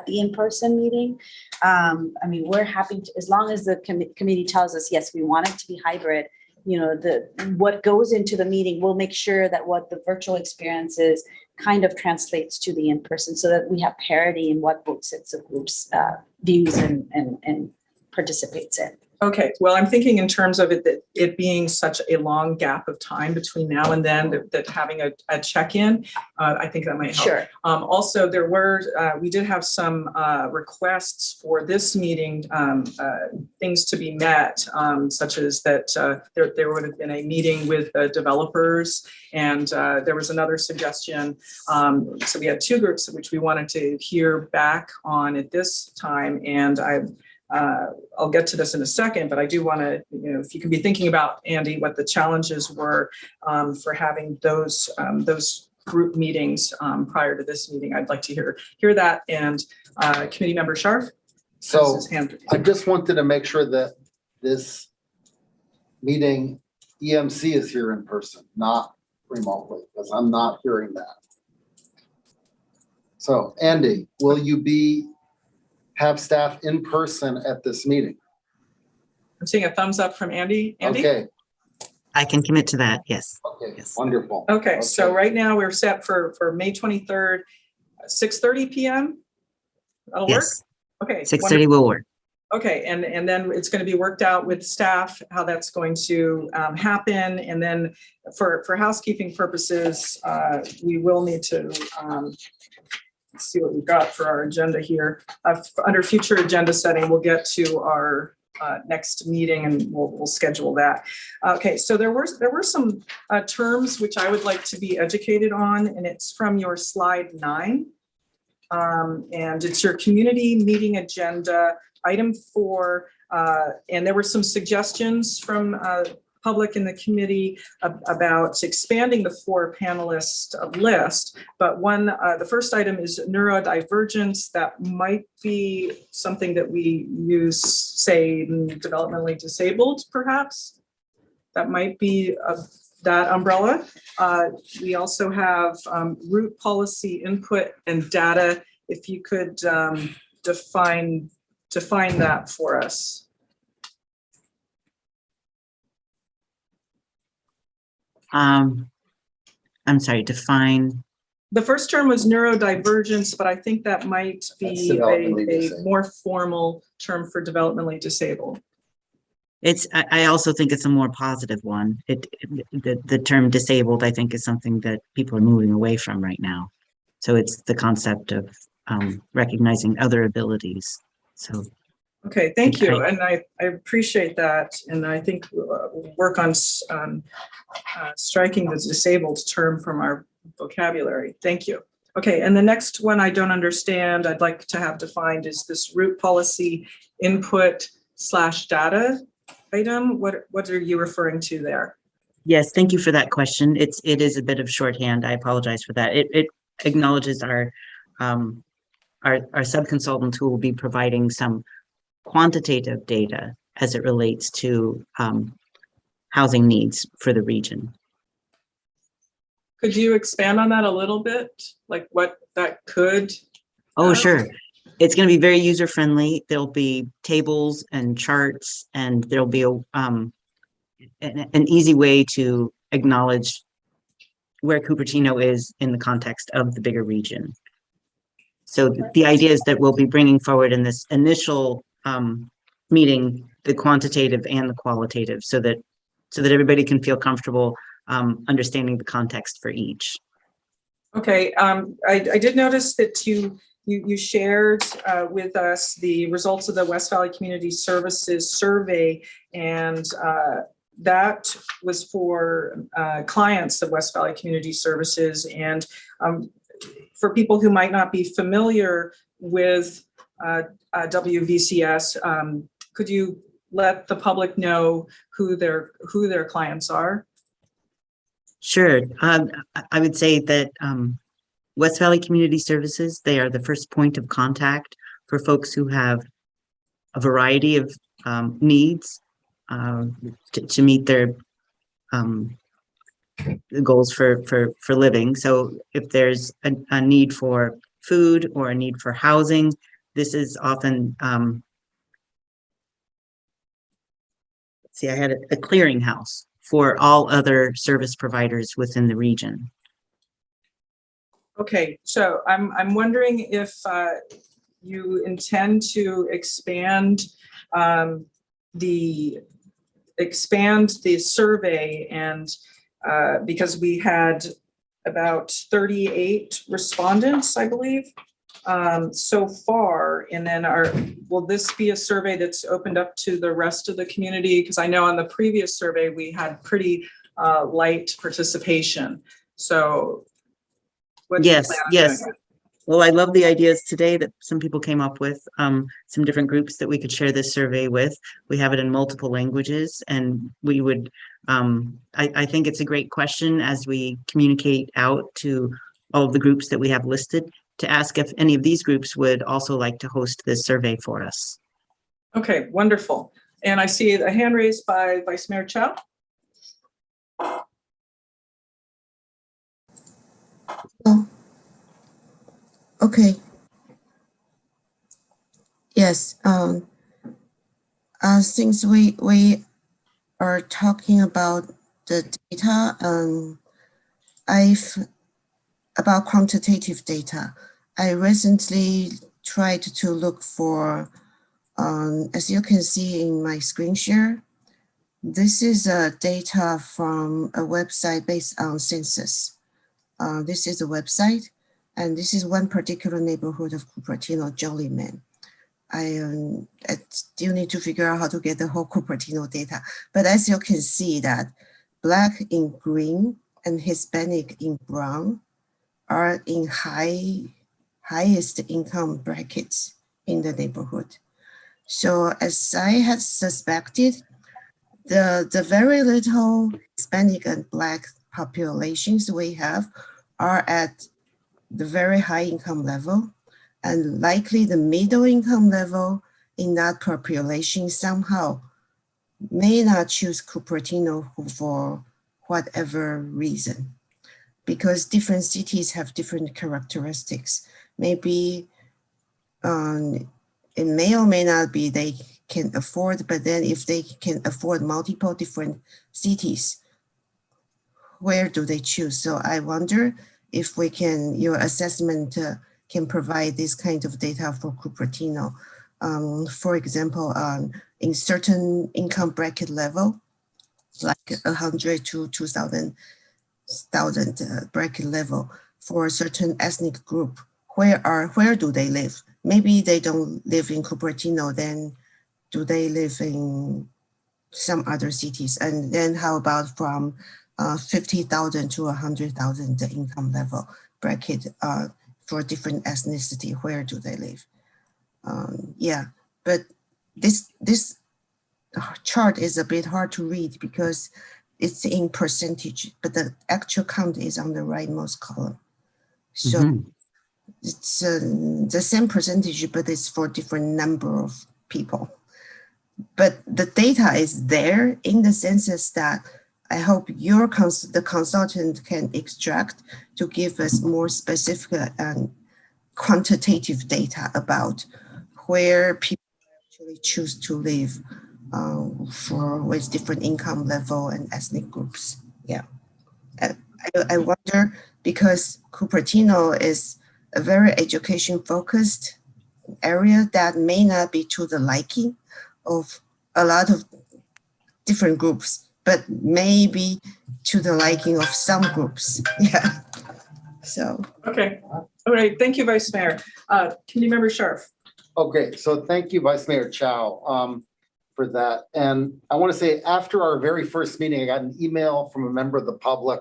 in-person meeting. We're happy to, as long as the committee tells us, yes, we want it to be hybrid. What goes into the meeting, we'll make sure that what the virtual experience is kind of translates to the in-person, so that we have parity in what both sets of groups views and participates in. Okay, well, I'm thinking in terms of it being such a long gap of time between now and then, that having a check-in, I think that might help. Sure. Also, we did have some requests for this meeting, things to be met, such as that there would have been a meeting with developers, and there was another suggestion. So we had 2 groups which we wanted to hear back on at this time, and I'll get to this in a second, but I do want to, if you can be thinking about, Andy, what the challenges were for having those group meetings prior to this meeting. I'd like to hear that. And Committee Member Scharf. So I just wanted to make sure that this meeting, EMC is here in person, not remotely, because I'm not hearing that. So Andy, will you have staff in person at this meeting? I'm seeing a thumbs up from Andy. Andy? Okay. I can commit to that, yes. Okay, Yes. wonderful. Okay, so right now we're set for May 23rd, 6:30 p.m. That'll Yes. work? Okay. 6:30 will work. Okay, and then it's going to be worked out with staff how that's going to happen. And then for housekeeping purposes, we will need to let's see what we've got for our agenda here. Under future agenda setting, we'll get to our next meeting and we'll schedule that. Okay, so there were some terms which I would like to be educated on, and it's from your slide 9. And it's your community meeting agenda, item 4. And there were some suggestions from public in the committee about expanding the 4 panelist list. But the first item is neurodivergence. That might be something that we use, say, developmentally disabled, perhaps. That might be that umbrella. We also have root policy input and data. If you could define that for us. I'm sorry, define. The first term was neurodivergence, but I think that might be a more formal term for developmentally disabled. I also think it's a more positive one. The term disabled, I think, is something that people are moving away from right now. So it's the concept of recognizing other abilities. So Okay, thank you. I- And I appreciate that. And I think we'll work on striking the disabled term from our vocabulary. Thank you. Okay, and the next one I don't understand, I'd like to have defined is this root policy input/data item. What are you referring to there? Yes, thank you for that question. It is a bit of shorthand. I apologize for that. It acknowledges our sub-consultant who will be providing some quantitative data as it relates to housing needs for the region. Could you expand on that a little bit? Like what that could? Oh, sure. It's going to be very user-friendly. There'll be tables and charts, and there'll be an easy way to acknowledge where Cupertino is in the context of the bigger region. So the idea is that we'll be bringing forward in this initial meeting the quantitative and the qualitative, so that everybody can feel comfortable understanding the context for each. Okay, I did notice that you shared with us the results of the West Valley Community Services survey, and that was for clients of West Valley Community Services. And for people who might not be familiar with WVCS, could you let the public know who their clients are? Sure. I would say that West Valley Community Services, they are the first point of contact for folks who have a variety of needs to meet their goals for living. So if there's a need for food or a need for housing, this is often, see, I had a clearinghouse for all other service providers within the region. Okay, so I'm wondering if you intend to expand the survey, and because we had about 38 respondents, I believe, so far, and then will this be a survey that's opened up to the rest of the community? Because I know on the previous survey we had pretty light participation. So what do you plan on doing? Well, I love the ideas today that some people came up with, some different groups that we could share this survey with. We have it in multiple languages, and we would, I think it's a great question as we communicate out to all of the groups that we have listed, to ask if any of these groups would also like to host this survey for us. Okay, wonderful. And I see a hand raised by Vice Mayor Chow. Oh, okay. Yes, since we are talking about the data, about quantitative data, I recently tried to look for, as you can see in my screen share, this is data from a website based on census. This is a website, and this is one particular neighborhood of Cupertino, Jollyman. I still need to figure out how to get the whole Cupertino data. But as you can see that Black in green and Hispanic in brown are in highest income brackets in the neighborhood. So as I had suspected, the very little Hispanic and Black populations we have are at the very high income level, and likely the middle income level in that population somehow may not choose Cupertino for whatever reason, because different cities have different characteristics. Maybe it may or may not be they can afford, but then if they can afford multiple different cities, where do they choose? So I wonder if we can, your assessment can provide this kind of data for Cupertino. For example, in certain income bracket level, like 100 to 2,000 bracket level, for a certain ethnic group, where do they live? Maybe they don't live in Cupertino, then do they live in some other cities? And then how about from 50,000 to 100,000 income level bracket for different ethnicity, where do they live? Yeah, but this chart is a bit hard to read because it's in percentage, but the actual count is on the rightmost column. So it's the same percentage, but it's for different number of people. But the data is there in the census that I hope the consultant can extract to give us more specific and quantitative data about where people actually choose to live with different income level and ethnic groups. Yeah, I wonder, because Cupertino is a very education focused area that may not be to the liking of a lot of different groups, but maybe to the liking of some groups. Yeah. So. Okay. All right. Thank you, Vice Mayor. Committee Member Scharf. Okay, so thank you, Vice Mayor Chow, for that. And I want to say, after our very first meeting, I got an email from a member of the public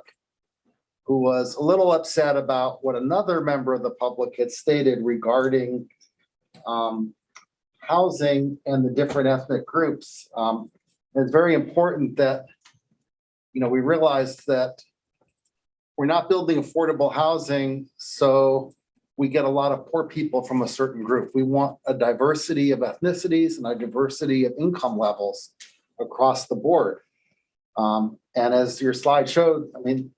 who was a little upset about what another member of the public had stated regarding housing and the different ethnic groups. It's very important that, we realize that we're not building affordable housing so we get a lot of poor people from a certain group. We want a diversity of ethnicities and a diversity of income levels across the board. And as your slide showed, I mean,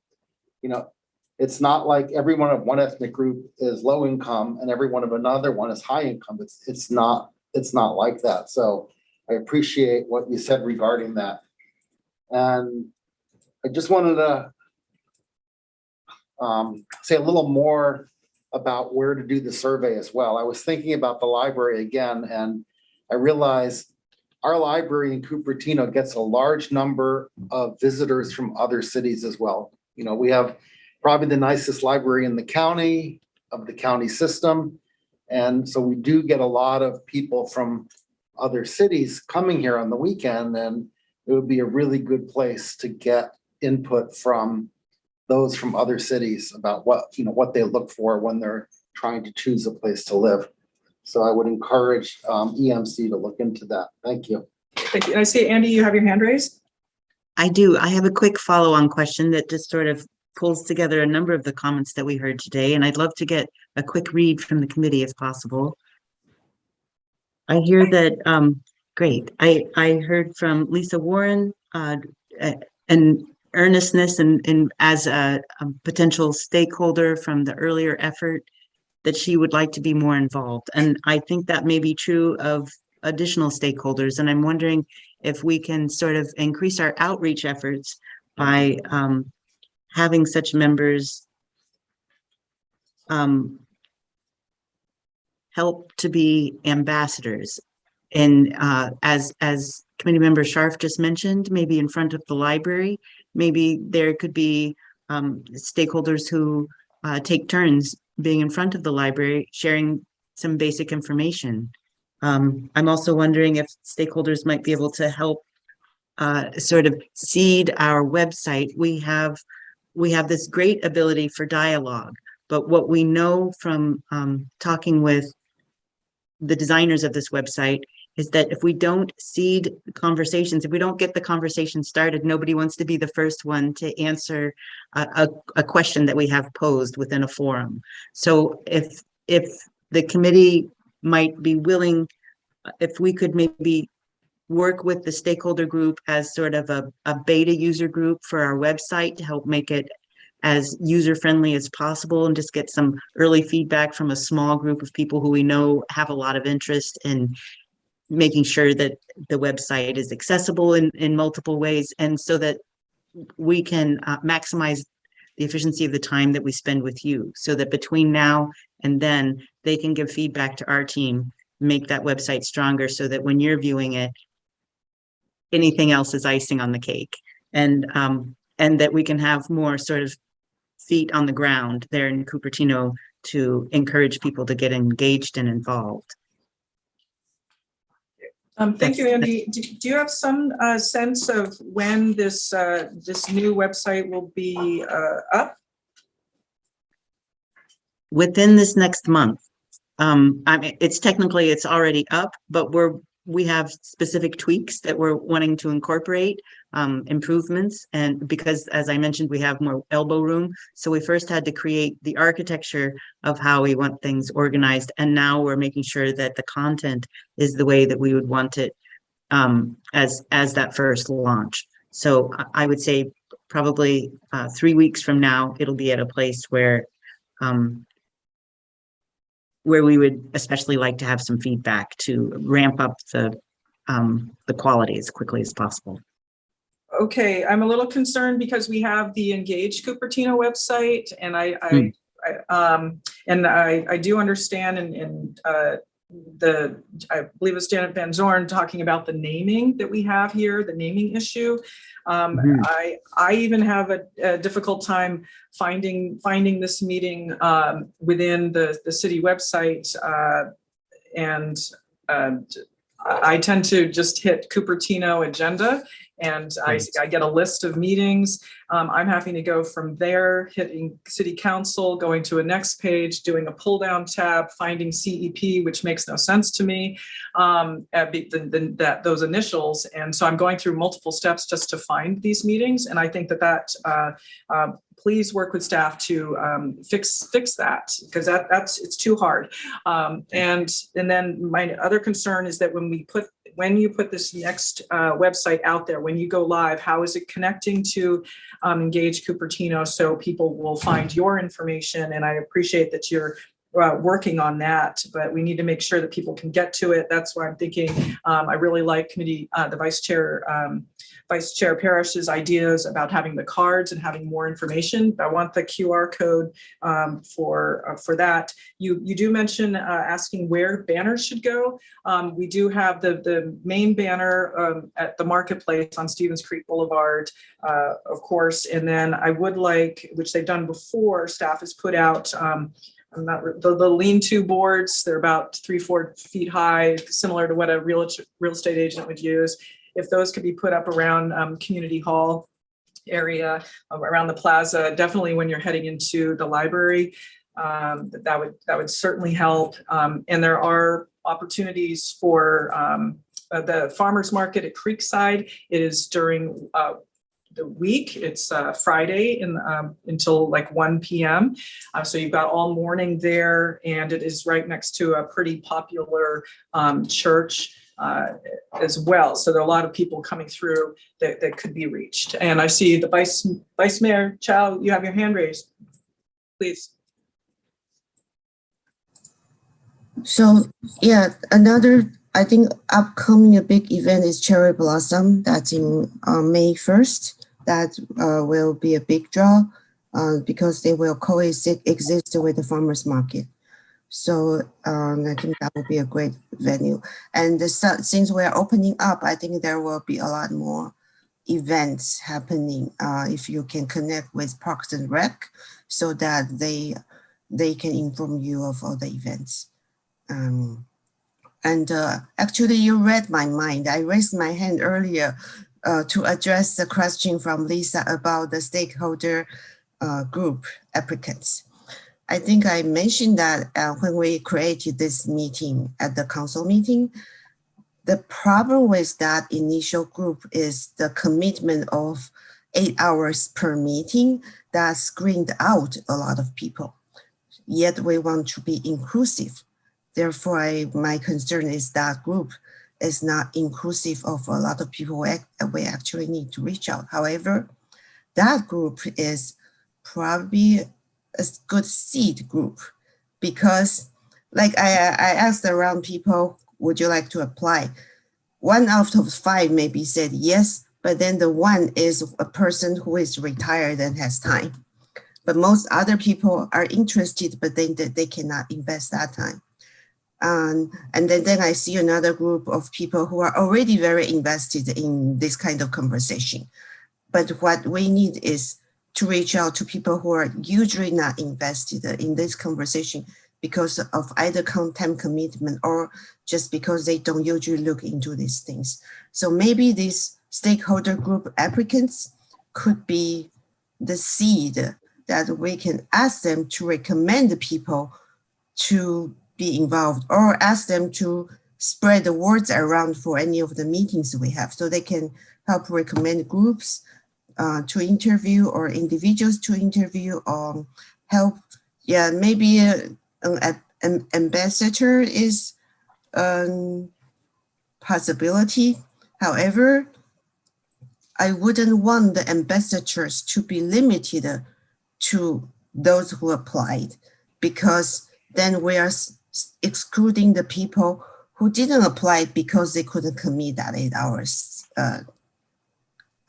it's not like everyone of one ethnic group is low income and everyone of another one is high income. It's not like that. So I appreciate what you said regarding that. And I just wanted to say a little more about where to do the survey as well. I was thinking about the library again, and I realized our library in Cupertino gets a large number of visitors from other cities as well. We have probably the nicest library in the county, of the county system. And so we do get a lot of people from other cities coming here on the weekend, and it would be a really good place to get input from those from other cities about what they look for when they're trying to choose a place to live. So I would encourage EMC to look into that. Thank you. Thank you. I see, Andy, you have your hand raised. I do. I have a quick follow-on question that just sort of pulls together a number of the comments that we heard today, and I'd love to get a quick read from the committee if possible. I hear that, great. I heard from Lisa Warren and earnestness and as a potential stakeholder from the earlier effort that she would like to be more involved. And I think that may be true of additional stakeholders. And I'm wondering if we can sort of increase our outreach efforts by having such members help to be ambassadors. And as Committee Member Scharf just mentioned, maybe in front of the library, maybe there could be stakeholders who take turns being in front of the library, sharing some basic information. I'm also wondering if stakeholders might be able to help sort of seed our website. We have this great ability for dialogue, but what we know from talking with the designers of this website is that if we don't seed conversations, if we don't get the conversation started, nobody wants to be the first one to answer a question that we have posed within a forum. So if the committee might be willing, if we could maybe work with the stakeholder group as sort of a beta user group for our website to help make it as user-friendly as possible and just get some early feedback from a small group of people who we know have a lot of interest in making sure that the website is accessible in multiple ways, and so that we can maximize the efficiency of the time that we spend with you, so that between now and then they can give feedback to our team make that website stronger so that when you're viewing it, anything else is icing on the cake. And that we can have more sort of feet on the ground there in Cupertino to encourage people to get engaged and involved. Thank you, Andy. Do you have some sense of when this new website will be up? Within this next month. I mean, it's already up, but we have specific tweaks that we're wanting to incorporate, improvements. And because, as I mentioned, we have more elbow room. So we first had to create the architecture of how we want things organized. And now we're making sure that the content is the way that we would want it as that first launch. So I would say probably 3 weeks from now, it'll be at a place where we would especially like to have some feedback to ramp up the quality as quickly as possible. Okay, I'm a little concerned because we have the Engage Cupertino website, and I do understand, and I believe it's Janet Van Zorn talking about the naming that we have here, the naming issue. I even have a difficult time finding this meeting within the city website, and I tend to just hit Cupertino agenda, and I get a list of meetings. I'm having to go from there, hitting city council, going to a next page, doing a pull down tab, finding CEP, which makes no sense to me, those initials. And so I'm going through multiple steps just to find these meetings. And I think that please work with staff to fix that, because it's too hard. And then my other concern is that when you put this next website out there, when you go live, how is it connecting to Engage Cupertino so people will find your information? And I appreciate that you're working on that, but we need to make sure that people can get to it. That's why I'm thinking I really like the Vice Chair Parrish's ideas about having the cards and having more information. I want the QR code for that. You do mention asking where banners should go. We do have the main banner at the marketplace on Stevens Creek Boulevard, of course, and then I would like, which they've done before, staff has put out the lean-to boards. They're about 3-4 feet high, similar to what a real estate agent would use. If those could be put up around Community Hall area, around the plaza, definitely when you're heading into the library, that would certainly help. And there are opportunities for the farmers market at Creekside. It is during the week. It's Friday until like 1 p.m. So you've got all morning there, and it is right next to a pretty popular church as well. So there are a lot of people coming through that could be reached. And I see the Vice Mayor Chow, you have your hand raised. Please. So yeah, another, I think, upcoming a big event is Cherry Blossom. That's in May 1st. That will be a big draw because they will coexist with the farmers market. So I think that will be a great venue. And since we're opening up, I think there will be a lot more events happening if you can connect with Parks and Rec so that they can inform you of all the events. Actually, you read my mind. I raised my hand earlier to address the question from Lisa about the stakeholder group applicants. I think I mentioned that when we created this meeting at the council meeting, the problem with that initial group is the commitment of 8 hours per meeting that screened out a lot of people. Yet we want to be inclusive. Therefore, my concern is that group is not inclusive of a lot of people we actually need to reach out. However, that group is probably a good seed group because, like I asked around people, would you like to apply? 1 out of 5 maybe said yes, but then the one is a person who is retired and has time. But most other people are interested, but they cannot invest that time. And then I see another group of people who are already very invested in this kind of conversation. But what we need is to reach out to people who are usually not invested in this conversation because of either content commitment or just because they don't usually look into these things. So maybe these stakeholder group applicants could be the seed that we can ask them to recommend the people to be involved or ask them to spread the words around for any of the meetings we have so they can help recommend groups to interview or individuals to interview or help. Yeah, maybe an ambassador is a possibility. However, I wouldn't want the ambassadors to be limited to those who applied, because then we are excluding the people who didn't apply because they couldn't commit that 8 hours a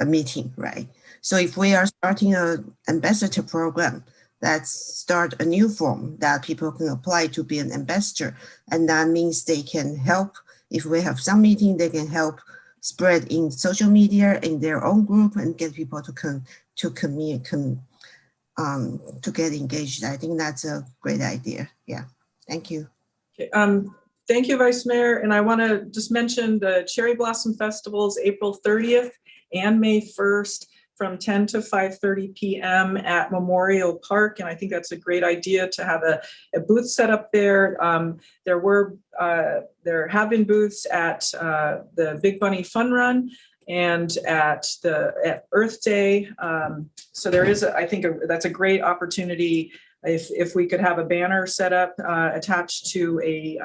meeting, right? So if we are starting an ambassador program, let's start a new form that people can apply to be an ambassador. And that means they can help, if we have some meeting, they can help spread in social media in their own group and get people to get engaged. I think that's a great idea. Yeah, thank you. Okay, thank you, Vice Mayor. And I want to just mention the Cherry Blossom Festivals, April 30th and May 1st from 10 to 5:30 p.m. at Memorial Park. And I think that's a great idea to have a booth set up there. There have been booths at the Big Bunny Fun Run and at Earth Day. So there is, I think that's a great opportunity if we could have a banner set up attached to a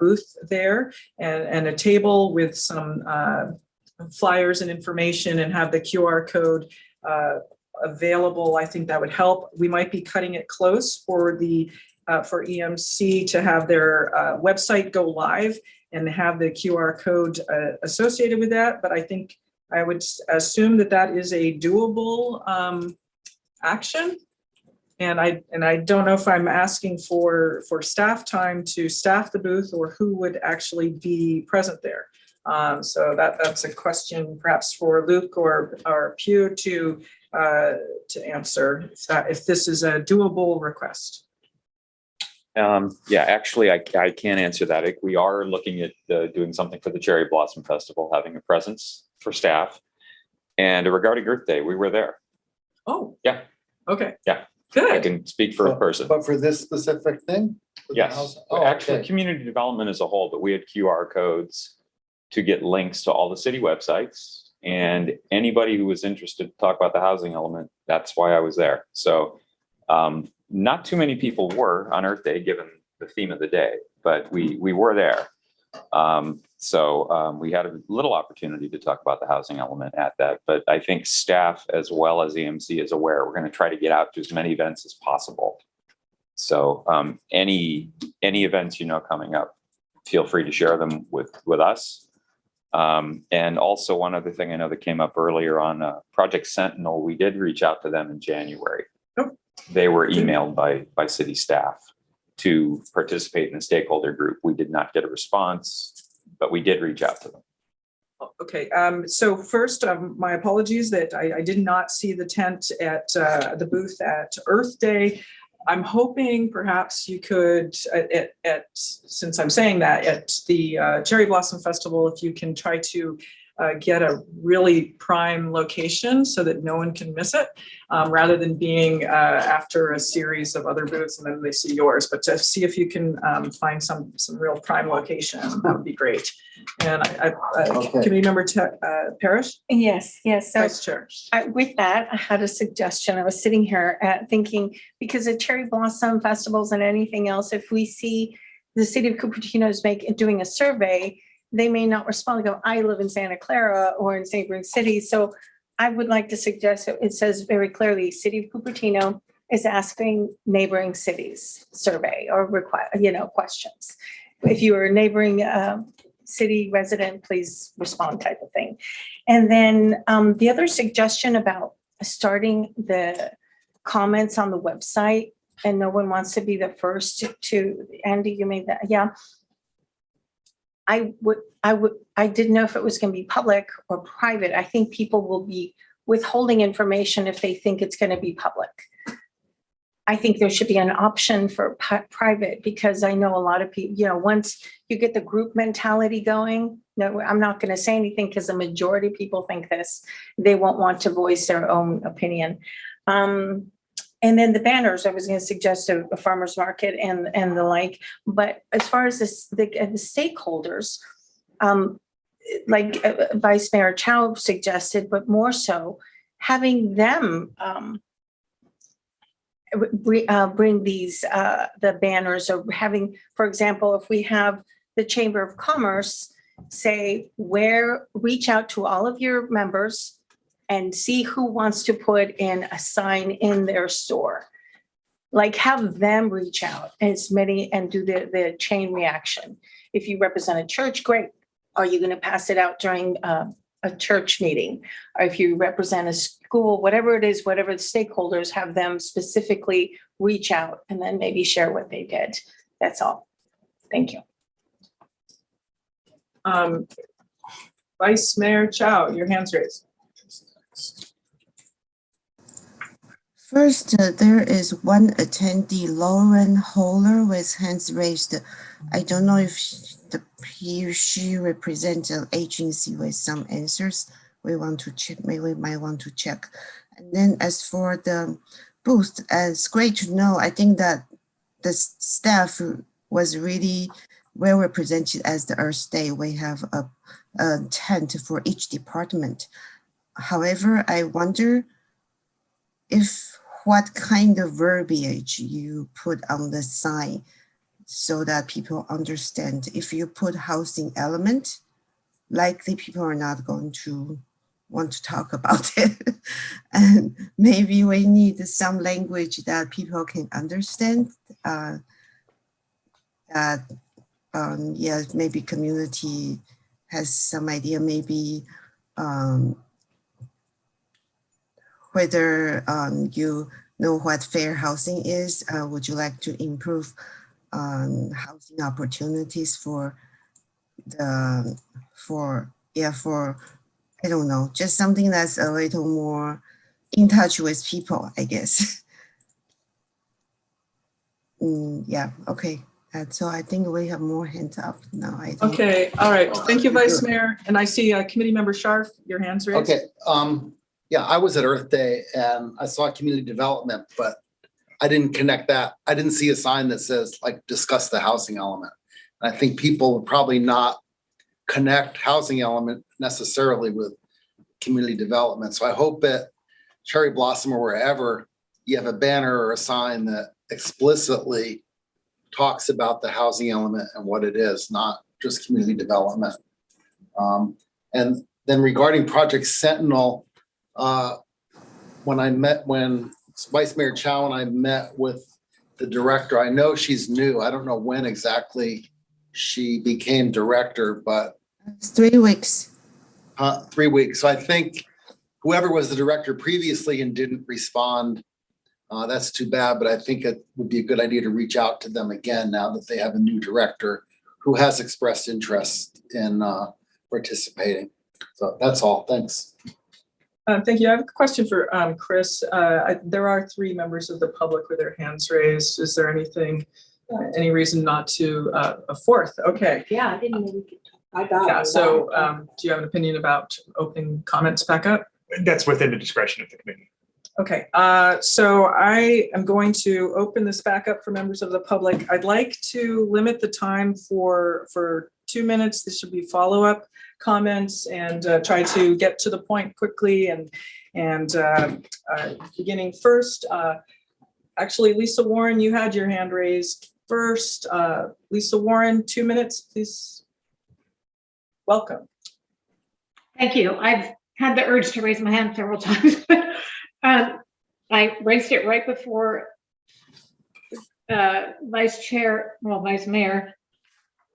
booth there and a table with some flyers and information and have the QR code available. I think that would help. We might be cutting it close for EMC to have their website go live and have the QR code associated with that. But I think I would assume that is a doable action. And I don't know if I'm asking for staff time to staff the booth or who would actually be present there. So that's a question perhaps for Luke or Pew to answer if this is a doable request. Yeah, actually, I can't answer that. We are looking at doing something for the Cherry Blossom Festival, having a presence for staff. And regarding Earth Day, we were there. Oh. Yeah. Okay. Yeah. Good. I can speak for a person. But for this specific thing? Yes. Oh, actually, okay. community development as a whole, but we had QR codes to get links to all the city websites, and anybody who was interested to talk about the housing element, that's why I was there. So not too many people were on Earth Day, given the theme of the day, but we were there. So we had a little opportunity to talk about the housing element at that, but I think staff as well as EMC is aware. We're going to try to get out to as many events as possible. So any events coming up, feel free to share them with us. And also one other thing I know that came up earlier on Project Sentinel, we did reach out to them in January. Oh. They were emailed by city staff to participate in the stakeholder group. We did not get a response, but we did reach out to them. Okay, so first, my apologies that I did not see the tent at the booth at Earth Day. I'm hoping perhaps you could, since I'm saying that, at the Cherry Blossom Festival, if you can try to get a really prime location so that no one can miss it, rather than being after a series of other booths and then they see yours. But to see if you can find some real prime location, that would be great. And Okay. Committee Member Parrish? Yes. So Vice Chair. with that, I had a suggestion. I was sitting here thinking, because of cherry blossom festivals and anything else, if we see the City of Cupertino is doing a survey, they may not respond and go, I live in Santa Clara or in neighboring cities. So I would like to suggest, it says very clearly, City of Cupertino is asking neighboring cities survey or questions. If you are a neighboring city resident, please respond type of thing. And then the other suggestion about starting the comments on the website, and no one wants to be the first to, Andy, you made that, yeah. I didn't know if it was going to be public or private. I think people will be withholding information if they think it's going to be public. I think there should be an option for private, because I know a lot of people, you know, once you get the group mentality going, no, I'm not going to say anything because the majority of people think this, they won't want to voice their own opinion. And then the banners, I was going to suggest a farmer's market and the like. But as far as the stakeholders, like Vice Mayor Chow suggested, but more so, having them bring these the banners, or having, for example, if we have the Chamber of Commerce say, reach out to all of your members and see who wants to put in a sign in their store. Like, have them reach out as many and do the chain reaction. If you represent a church, great. Are you going to pass it out during a church meeting? Or if you represent a school, whatever it is, whatever the stakeholders, have them specifically reach out and then maybe share what they did. That's all. Thank you. Vice Mayor Chow, your hand's raised. First, there is one attendee, Lauren Holler, with hands raised. I don't know if he or she represents an agency with some answers. We want to check, maybe we might want to check. And then as for the booth, it's great to know. I think that the staff was really well represented as the Earth Day. We have a tent for each department. However, I wonder what kind of verbiage you put on the sign so that people understand. If you put housing element, likely people are not going to want to talk about it. And maybe we need some language that people can understand. Yeah, maybe community has some idea, maybe whether you know what fair housing is. Would you like to improve housing opportunities for I don't know, just something that's a little more in touch with people, I guess. Yeah, okay. So I think we have more hands up now. Okay, all right. Thank you, Vice Mayor. And I see Committee Member Scharf, your hand's raised. Okay, yeah, I was at Earth Day and I saw community development, but I didn't connect that. I didn't see a sign that says like discuss the housing element. And I think people would probably not connect housing element necessarily with community development. So I hope at Cherry Blossom or wherever you have a banner or a sign that explicitly talks about the housing element and what it is, not just community development. And then regarding Project Sentinel, when Vice Mayor Chow and I met with the director, I know she's new. I don't know when exactly she became director, but It's 3 weeks. 3 weeks. So I think whoever was the director previously and didn't respond, that's too bad, but I think it would be a good idea to reach out to them again now that they have a new director who has expressed interest in participating. So that's all. Thanks. Thank you. I have a question for Chris. There are 3 members of the public with their hands raised. Is there anything, any reason not to a 4th? Okay. Yeah, I didn't know we could. I got it. Yeah, so do you have an opinion about opening comments back up? That's within the discretion of the committee. Okay, so I am going to open this back up for members of the public. I'd like to limit the time for 2 minutes. This should be follow-up comments and try to get to the point quickly and beginning first. Actually, Lisa Warren, you had your hand raised first. Lisa Warren, 2 minutes, please. Welcome. Thank you. I've had the urge to raise my hand several times. I raised it right before Vice Mayor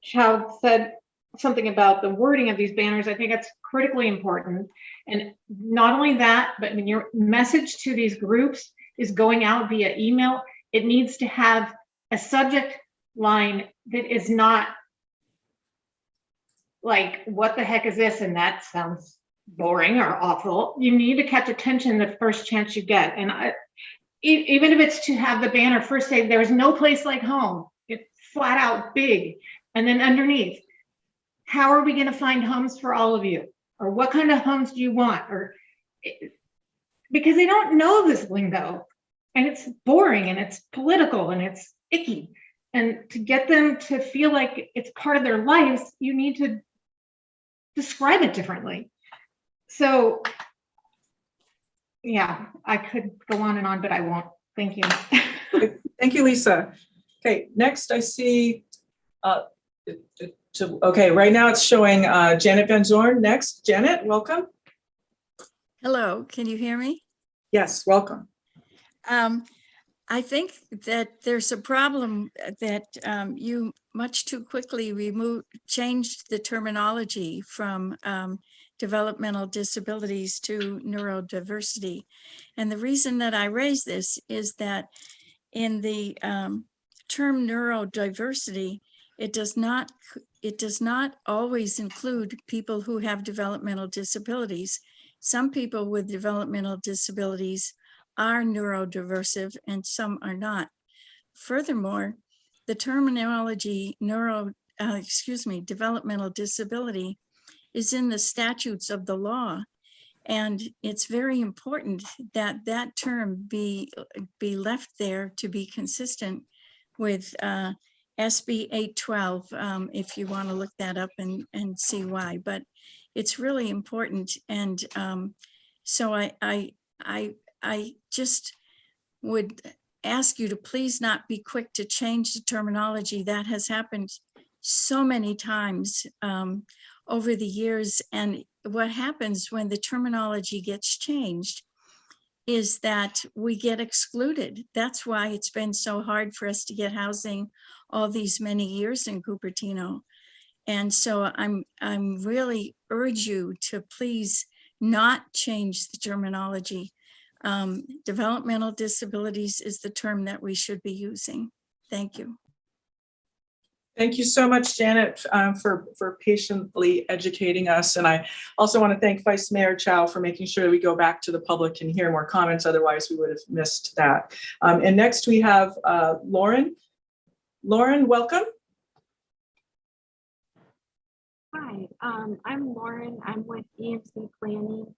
Chow said something about the wording of these banners. I think that's critically important. And not only that, but when your message to these groups is going out via email, it needs to have a subject line that is not like, what the heck is this? And that sounds boring or awful. You need to catch attention the first chance you get. And even if it's to have the banner first say, there's no place like home, it's flat out big. And then underneath, how are we going to find homes for all of you? Or what kind of homes do you want? Or because they don't know this lingo, and it's boring and it's political and it's icky. And to get them to feel like it's part of their lives, you need to describe it differently. So yeah, I could go on and on, but I won't. Thank you. Thank you, Lisa. Okay, next I see, okay, right now it's showing Janet Van Zorn next. Janet, welcome. Hello, can you hear me? Yes, welcome. I think that there's a problem that you much too quickly changed the terminology from developmental disabilities to neurodiversity. And the reason that I raise this is that in the term neurodiversity, it does not always include people who have developmental disabilities. Some people with developmental disabilities are neurodiversive and some are not. Furthermore, the terminology developmental disability is in the statutes of the law. And it's very important that that term be left there to be consistent with SB 812, if you want to look that up and see why. But it's really important. And so I just would ask you to please not be quick to change the terminology. That has happened so many times over the years. And what happens when the terminology gets changed is that we get excluded. That's why it's been so hard for us to get housing all these many years in Cupertino. And so I'm really urge you to please not change the terminology. Developmental disabilities is the term that we should be using. Thank you. Thank you so much, Janet, for patiently educating us. And I also want to thank Vice Mayor Chow for making sure we go back to the public and hear more comments. Otherwise, we would have missed that. And next we have Lauren. Lauren, welcome. Hi, I'm Lauren. I'm with EMC Planning.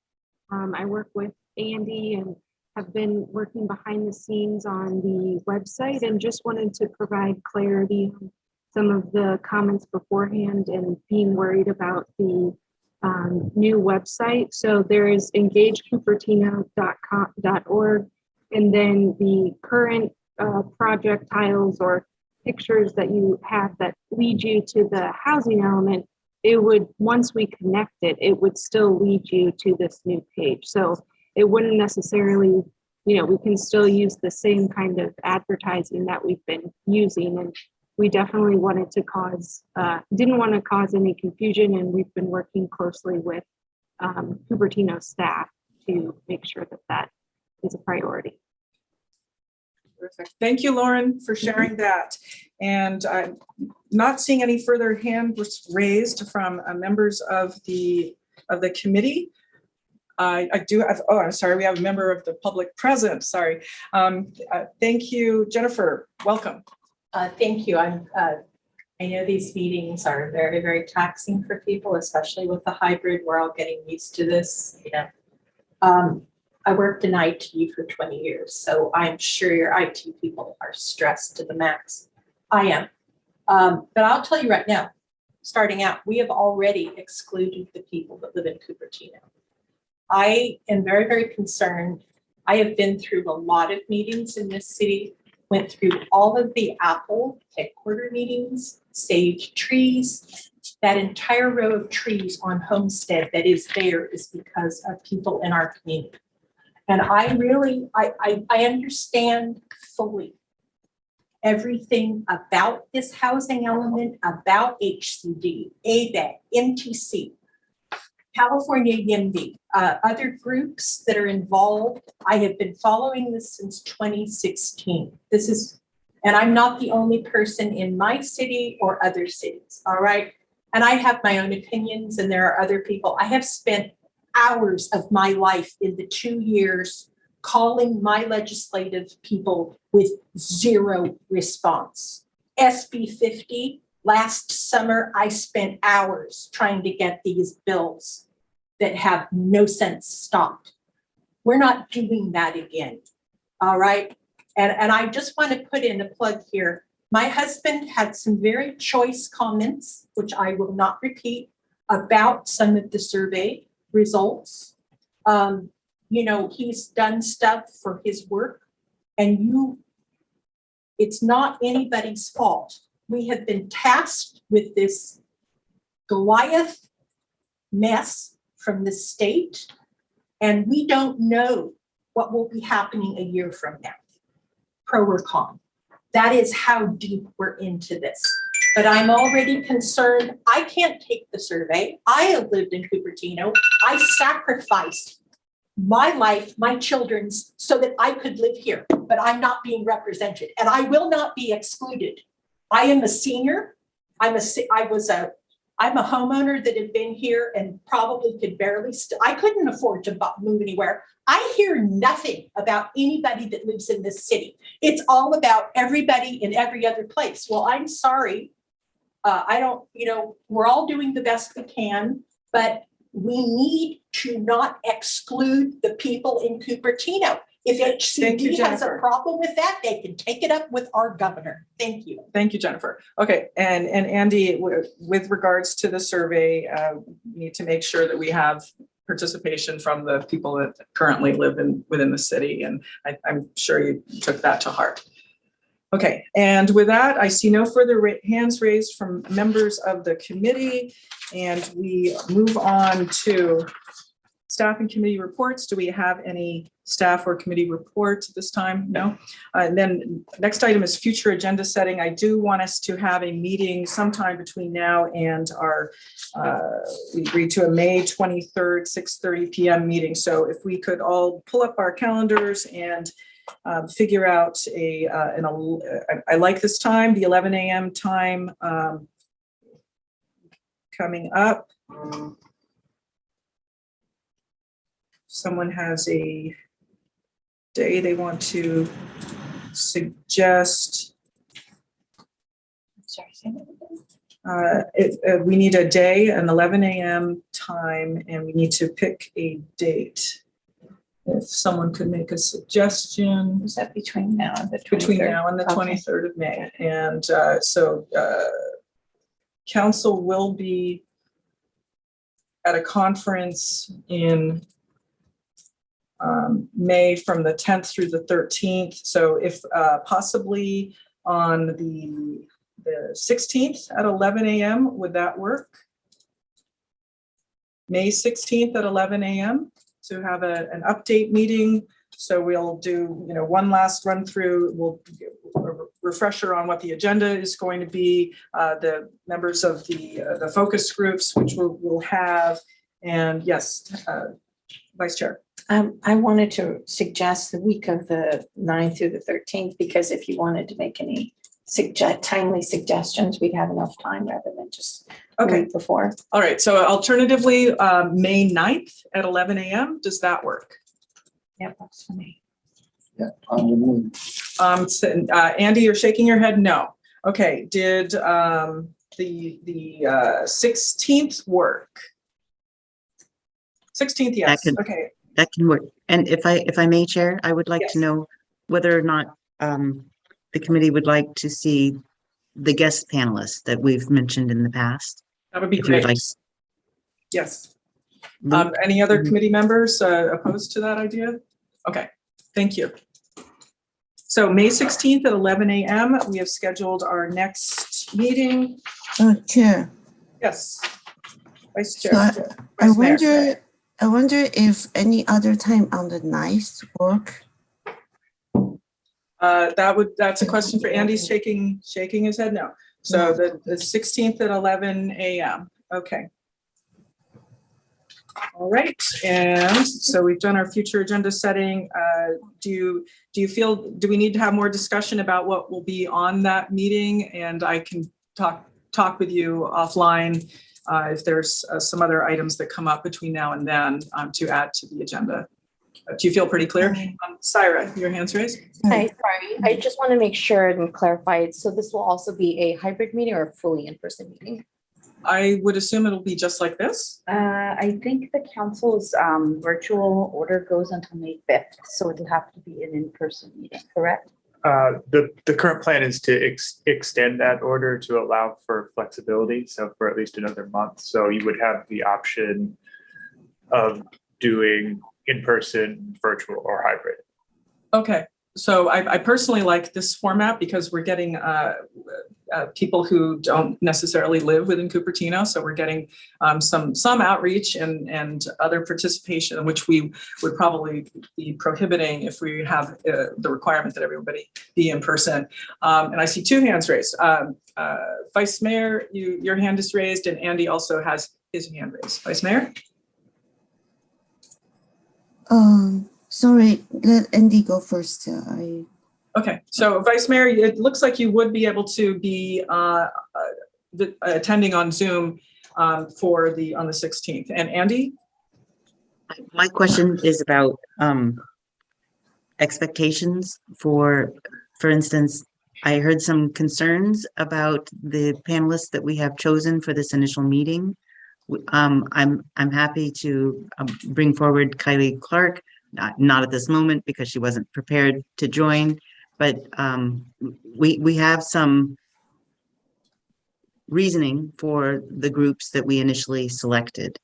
I work with Andy and have been working behind the scenes on the website and just wanted to provide clarity on some of the comments beforehand and being worried about the new website. So there is engagecupertino.org, and then the current project tiles or pictures that you have that lead you to the housing element, it would, once we connect it, it would still lead you to this new page. So it wouldn't necessarily, we can still use the same kind of advertising that we've been using. And we definitely wanted to didn't want to cause any confusion. And we've been working closely with Cupertino staff to make sure that that is a priority. Terrific. Thank you, Lauren, for sharing that. And I'm not seeing any further hands raised from members of the committee. I do have, oh, I'm sorry, we have a member of the public present, sorry. Thank you, Jennifer, welcome. Thank you. I know these meetings are very, very taxing for people, especially with the hybrid. We're all getting used to this, I worked in IT for 20 years, so I'm sure your IT people are stressed to the max. I am. But I'll tell you right now, starting out, we have already excluded the people that live in Cupertino. I am very, very concerned. I have been through a lot of meetings in this city, went through all of the Apple headquarter meetings, saved trees. That entire row of trees on Homestead that is there is because of people in our community. And I really, I understand fully everything about this housing element, about HCD, ABET, MTC, California YIMBY, other groups that are involved. I have been following this since 2016. This is, and I'm not the only person in my city or other cities, all right? And I have my own opinions and there are other people. I have spent hours of my life in the 2 years calling my legislative people with zero response. SB 50, last summer, I spent hours trying to get these bills that have no sense stopped. We're not doing that again, all right? And I just want to put in a plug here. My husband had some very choice comments, which I will not repeat, about some of the survey results. You know, he's done stuff for his work, and it's not anybody's fault. We have been tasked with this Goliath mess from the state, and we don't know what will be happening a year from now, pro or con. That is how deep we're into this. But I'm already concerned. I can't take the survey. I have lived in Cupertino. I sacrificed my life, my children's, so that I could live here, but I'm not being represented and I will not be excluded. I am a senior. I'm a homeowner that had been here and probably could barely, I couldn't afford to move anywhere. I hear nothing about anybody that lives in this city. It's all about everybody in every other place. Well, I'm sorry. I don't, you know, we're all doing the best we can, but we need to not exclude the people in Cupertino. If HCD has a problem with that, they can take it up with our governor. Thank you. Thank you, Jennifer. Okay, and Andy, with regards to the survey, we need to make sure that we have participation from the people that currently live within the city, and I'm sure you took that to heart. Okay, and with that, I see no further hands raised from members of the committee, and we move on to staff and committee reports. Do we have any staff or committee reports at this time? No. And then next item is future agenda setting. I do want us to have a meeting sometime between now and our, we agreed to a May 23rd, 6:30 p.m. meeting. So if we could all pull up our calendars and figure out I like this time, the 11 a.m. time coming up. Someone has a day they want to suggest. Sorry, say that again. We need a day, an 11 a.m. time, and we need to pick a date. If someone could make a suggestion. Is that between now and the 23rd? Between now and the 23rd of May. And so council will be at a conference in May from the 10th through the 13th. So if possibly on the 16th at 11 a.m., would that work? May 16th at 11 a.m. to have an update meeting. So we'll do, you know, one last run through. We'll refresher on what the agenda is going to be, the members of the focus groups, which we'll have. And yes, Vice Chair. I wanted to suggest the week of the 9th through the 13th, because if you wanted to make any timely suggestions, we'd have enough time rather than just the week before. All right. So alternatively, May 9th at 11 a.m. Does that work? Yep, that's for me. Yeah, on the moon. Andy, you're shaking your head. No. Okay. Did the 16th work? 16th, yes. Okay. That can work. And if I may, Chair, I would like to know whether or not the committee would like to see the guest panelists that we've mentioned in the past. That would be great. Yes. Any other committee members opposed to that idea? Okay, thank you. So May 16th at 11 a.m., we have scheduled our next meeting. Chair. Yes, Vice Chair. So I wonder if any other time on the 9th work. That's a question for Andy, shaking his head no. So the 16th at 11 a.m. Okay. All right, and so we've done our future agenda setting. Do we need to have more discussion about what will be on that meeting? And I can talk talk with you offline if there's some other items that come up between now and then to add to the agenda. Do you feel pretty clear? Syra, your hand's raised. Hi, sorry. I just want to make sure and clarify. So this will also be a hybrid meeting or a fully in-person meeting? I would assume it'll be just like this. I think the council's virtual order goes until May 5th, so it'll have to be an in-person meeting, correct? The current plan is to extend that order to allow for flexibility, so for at least another month. So you would have the option of doing in-person, virtual, or hybrid. Okay, so I personally like this format because we're getting people who don't necessarily live within Cupertino, so we're getting some outreach and other participation, which we would probably be prohibiting if we have the requirement that everybody be in person. And I see two hands raised. Vice Mayor, your hand is raised, and Andy also has his hand raised. Vice Mayor? Sorry, let Andy go first. Okay, so Vice Mayor, it looks like you would be able to be attending on Zoom on the 16th. And Andy? My question is about expectations for instance, I heard some concerns about the panelists that we have chosen for this initial meeting. I'm happy to bring forward Kylie Clark, not at this moment because she wasn't prepared to join, but we have some reasoning for the groups that we initially selected.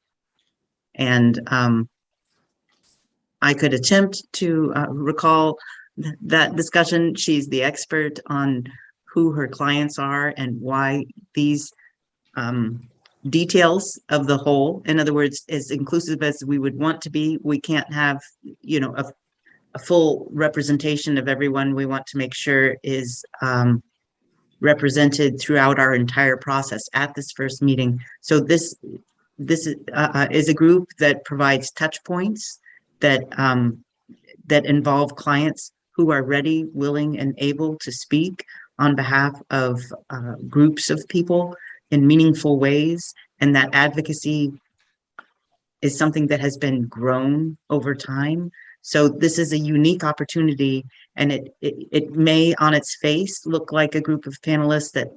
And I could attempt to recall that discussion. She's the expert on who her clients are and why these details of the whole, in other words, as inclusive as we would want to be, we can't have, you know, a full representation of everyone we want to make sure is represented throughout our entire process at this first meeting. So this is a group that provides touch points that that involve clients who are ready, willing, and able to speak on behalf of groups of people in meaningful ways, and that advocacy is something that has been grown over time. So this is a unique opportunity, and it may on its face look like a group of panelists that,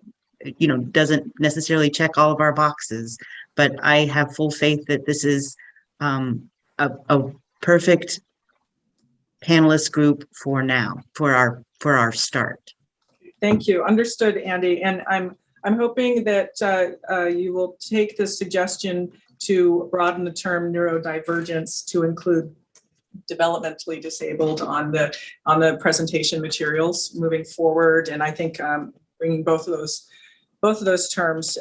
you know, doesn't necessarily check all of our boxes, but I have full faith that this is a perfect panelist group for now, for our start. Thank you. Understood, Andy. And I'm hoping that you will take the suggestion to broaden the term neurodivergence to include developmentally disabled on the presentation materials moving forward. And I think bringing both of those terms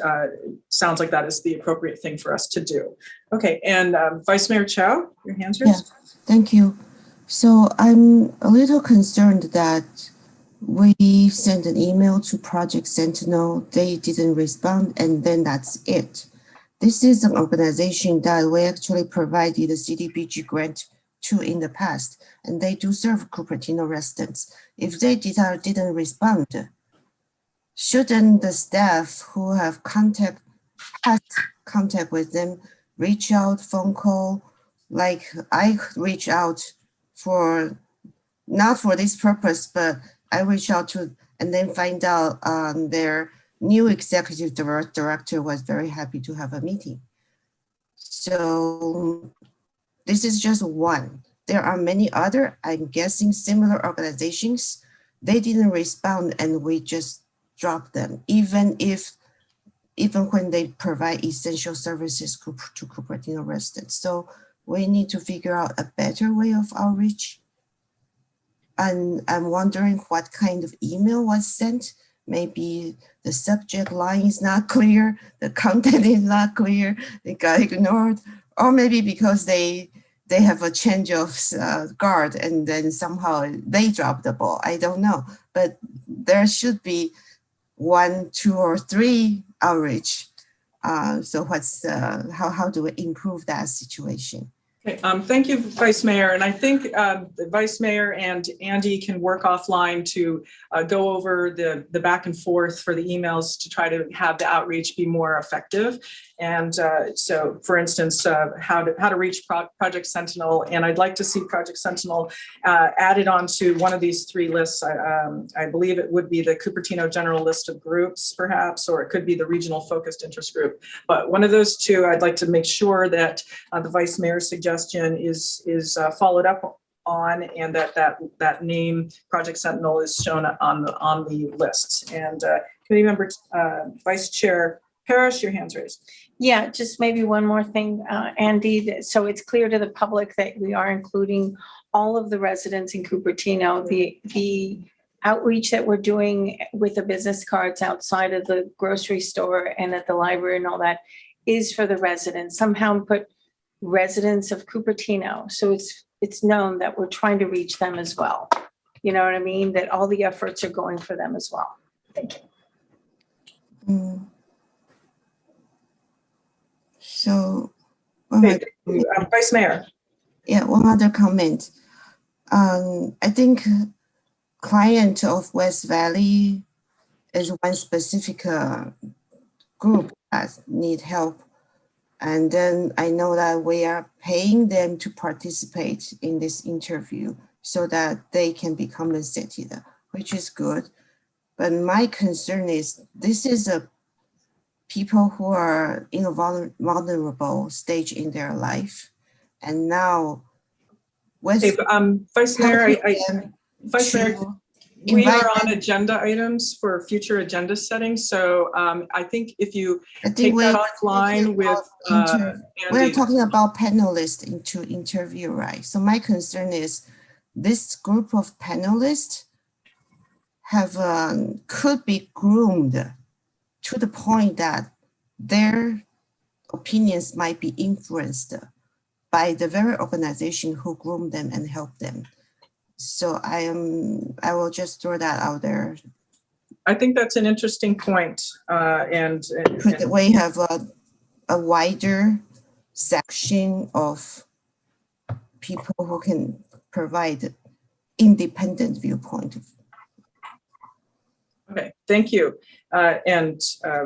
sounds like that is the appropriate thing for us to do. Okay, and Vice Mayor Chow, your hand's raised. Yeah, thank you. So I'm a little concerned that we sent an email to Project Sentinel, they didn't respond, and then that's it. This is an organization that we actually provided the CDBG grant to in the past, and they do serve Cupertino residents. If they didn't respond, shouldn't the staff who have had contact with them reach out, phone call, like I reach out for, not for this purpose, but I reach out to and then find out their new executive director was very happy to have a meeting. So this is just one. There are many other, I'm guessing, similar organizations. They didn't respond and we just dropped them, even when they provide essential services to Cupertino residents. So we need to figure out a better way of outreach. And I'm wondering what kind of email was sent. Maybe the subject line is not clear, the content is not clear, they got ignored, or maybe because they have a change of guard and then somehow they dropped the ball. I don't know, but there should be 1, 2, or 3 outreach. So how do we improve that situation? Thank you, Vice Mayor. And I think the Vice Mayor and Andy can work offline to go over the back and forth for the emails to try to have the outreach be more effective. And so, for instance, how to reach Project Sentinel. And I'd like to see Project Sentinel added onto one of these three lists. I believe it would be the Cupertino General List of Groups, perhaps, or it could be the Regional Focused Interest Group. But one of those two, I'd like to make sure that the Vice Mayor's suggestion is followed up on, and that name Project Sentinel is shown on the lists. And Committee Member Vice Chair Parrish, your hand's raised. Yeah, just maybe one more thing, Andy, so it's clear to the public that we are including all of the residents in Cupertino. The outreach that we're doing with the business cards outside of the grocery store and at the library and all that is for the residents. Somehow put residents of Cupertino, so it's known that we're trying to reach them as well. You know what I mean? That all the efforts are going for them as well. Thank you. So, Vice Mayor. Yeah, one other comment. I think client of West Valley is one specific group that need help. And then I know that we are paying them to participate in this interview so that they can be compensated, which is good. But my concern is this is a people who are in a vulnerable stage in their life. And now, Vice Mayor, Vice Mayor, we are on agenda items for future agenda settings. So I think if you take that offline with we're talking about panelists into interview, right? So my concern is this group of panelists have could be groomed to the point that their opinions might be influenced by the very organization who groomed them and helped them. So I will just throw that out there. I think that's an interesting point. Could we have a wider section of people who can provide independent viewpoint? Okay, thank you. And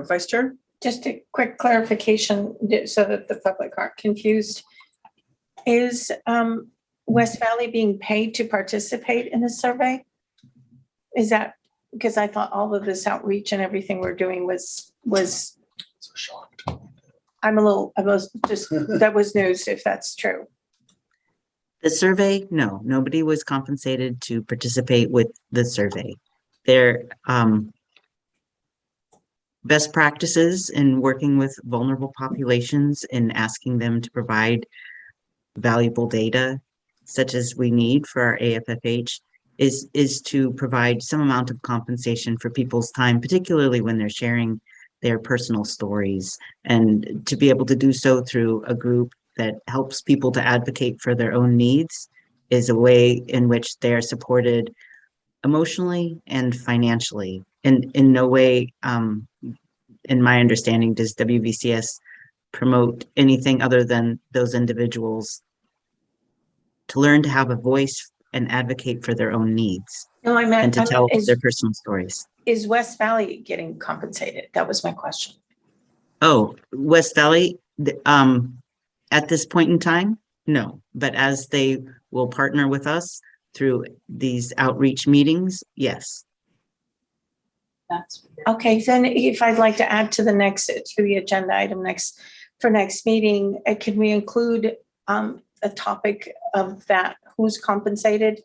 Vice Chair? Just a quick clarification so that the public aren't confused. Is West Valley being paid to participate in the survey? Is that, because I thought all of this outreach and everything we're doing was So shocked. I was just, that was news if that's true. The survey, no, nobody was compensated to participate with the survey. Their best practices in working with vulnerable populations and asking them to provide valuable data, such as we need for our AFFH, is to provide some amount of compensation for people's time, particularly when they're sharing their personal stories, and to be able to do so through a group that helps people to advocate for their own needs is a way in which they are supported emotionally and financially. And in no way, in my understanding, does WVCS promote anything other than those individuals to learn to have a voice and advocate for their own needs. No, I meant, and to tell their personal stories. Is West Valley getting compensated? That was my question. Oh, West Valley, at this point in time, no. But as they will partner with us through these outreach meetings, yes. That's okay. Then if I'd like to add to the agenda item for next meeting, can we include a topic of that? Who's compensated?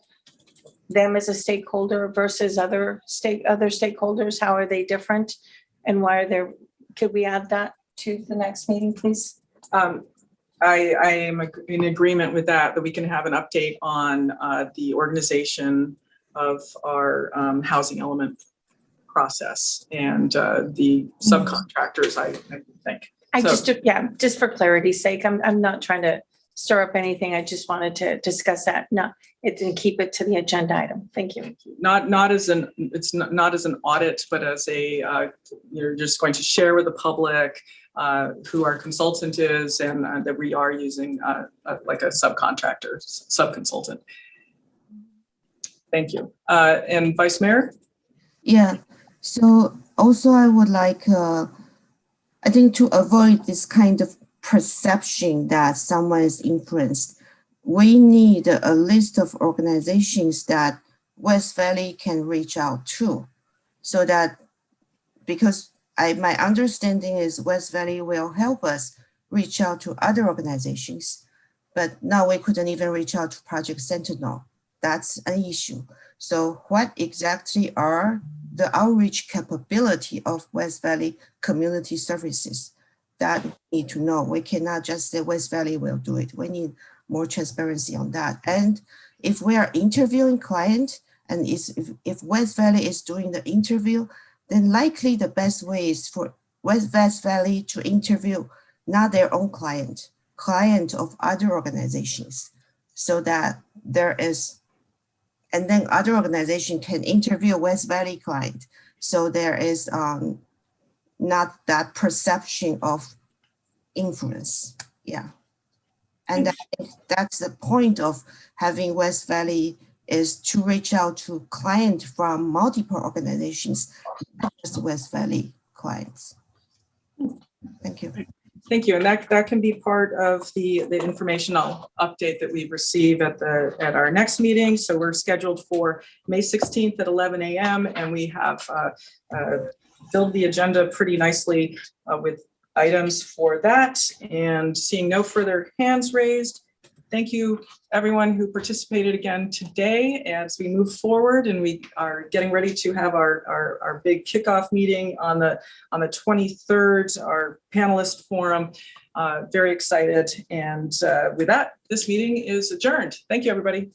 Them as a stakeholder versus other stakeholders? How are they different? And why are there? Could we add that to the next meeting, please? I am in agreement with that we can have an update on the organization of our housing element process and the subcontractors, I think. Just for clarity's sake, I'm not trying to stir up anything. I just wanted to discuss that. No, it didn't keep it to the agenda item. Thank you. Not as an audit, but as a you're just going to share with the public who our consultant is, and that we are using like a subcontractor, subconsultant. Thank you. And Vice Mayor? Yeah, so also I would like, I think to avoid this kind of perception that someone is influenced, we need a list of organizations that West Valley can reach out to, so that, because my understanding is West Valley will help us reach out to other organizations, but now we couldn't even reach out to Project Sentinel. That's an issue. So what exactly are the outreach capability of West Valley Community Services? That we need to know. We cannot just say West Valley will do it. We need more transparency on that. And if we are interviewing client, and if West Valley is doing the interview, then likely the best way is for West Valley to interview not their own client of other organizations, so that there is, and then other organization can interview West Valley client. So there is not that perception of influence. Yeah. And I think that's the point of having West Valley, is to reach out to clients from multiple organizations, not just West Valley clients. Thank you. Thank you. And that can be part of the informational update that we receive at our next meeting. So we're scheduled for May 16th at 11 a.m. and we have filled the agenda pretty nicely with items for that. And seeing no further hands raised, thank you everyone who participated again today. As we move forward and we are getting ready to have our big kickoff meeting on the 23rd, our panelist forum, very excited. And with that, this meeting is adjourned. Thank you, everybody.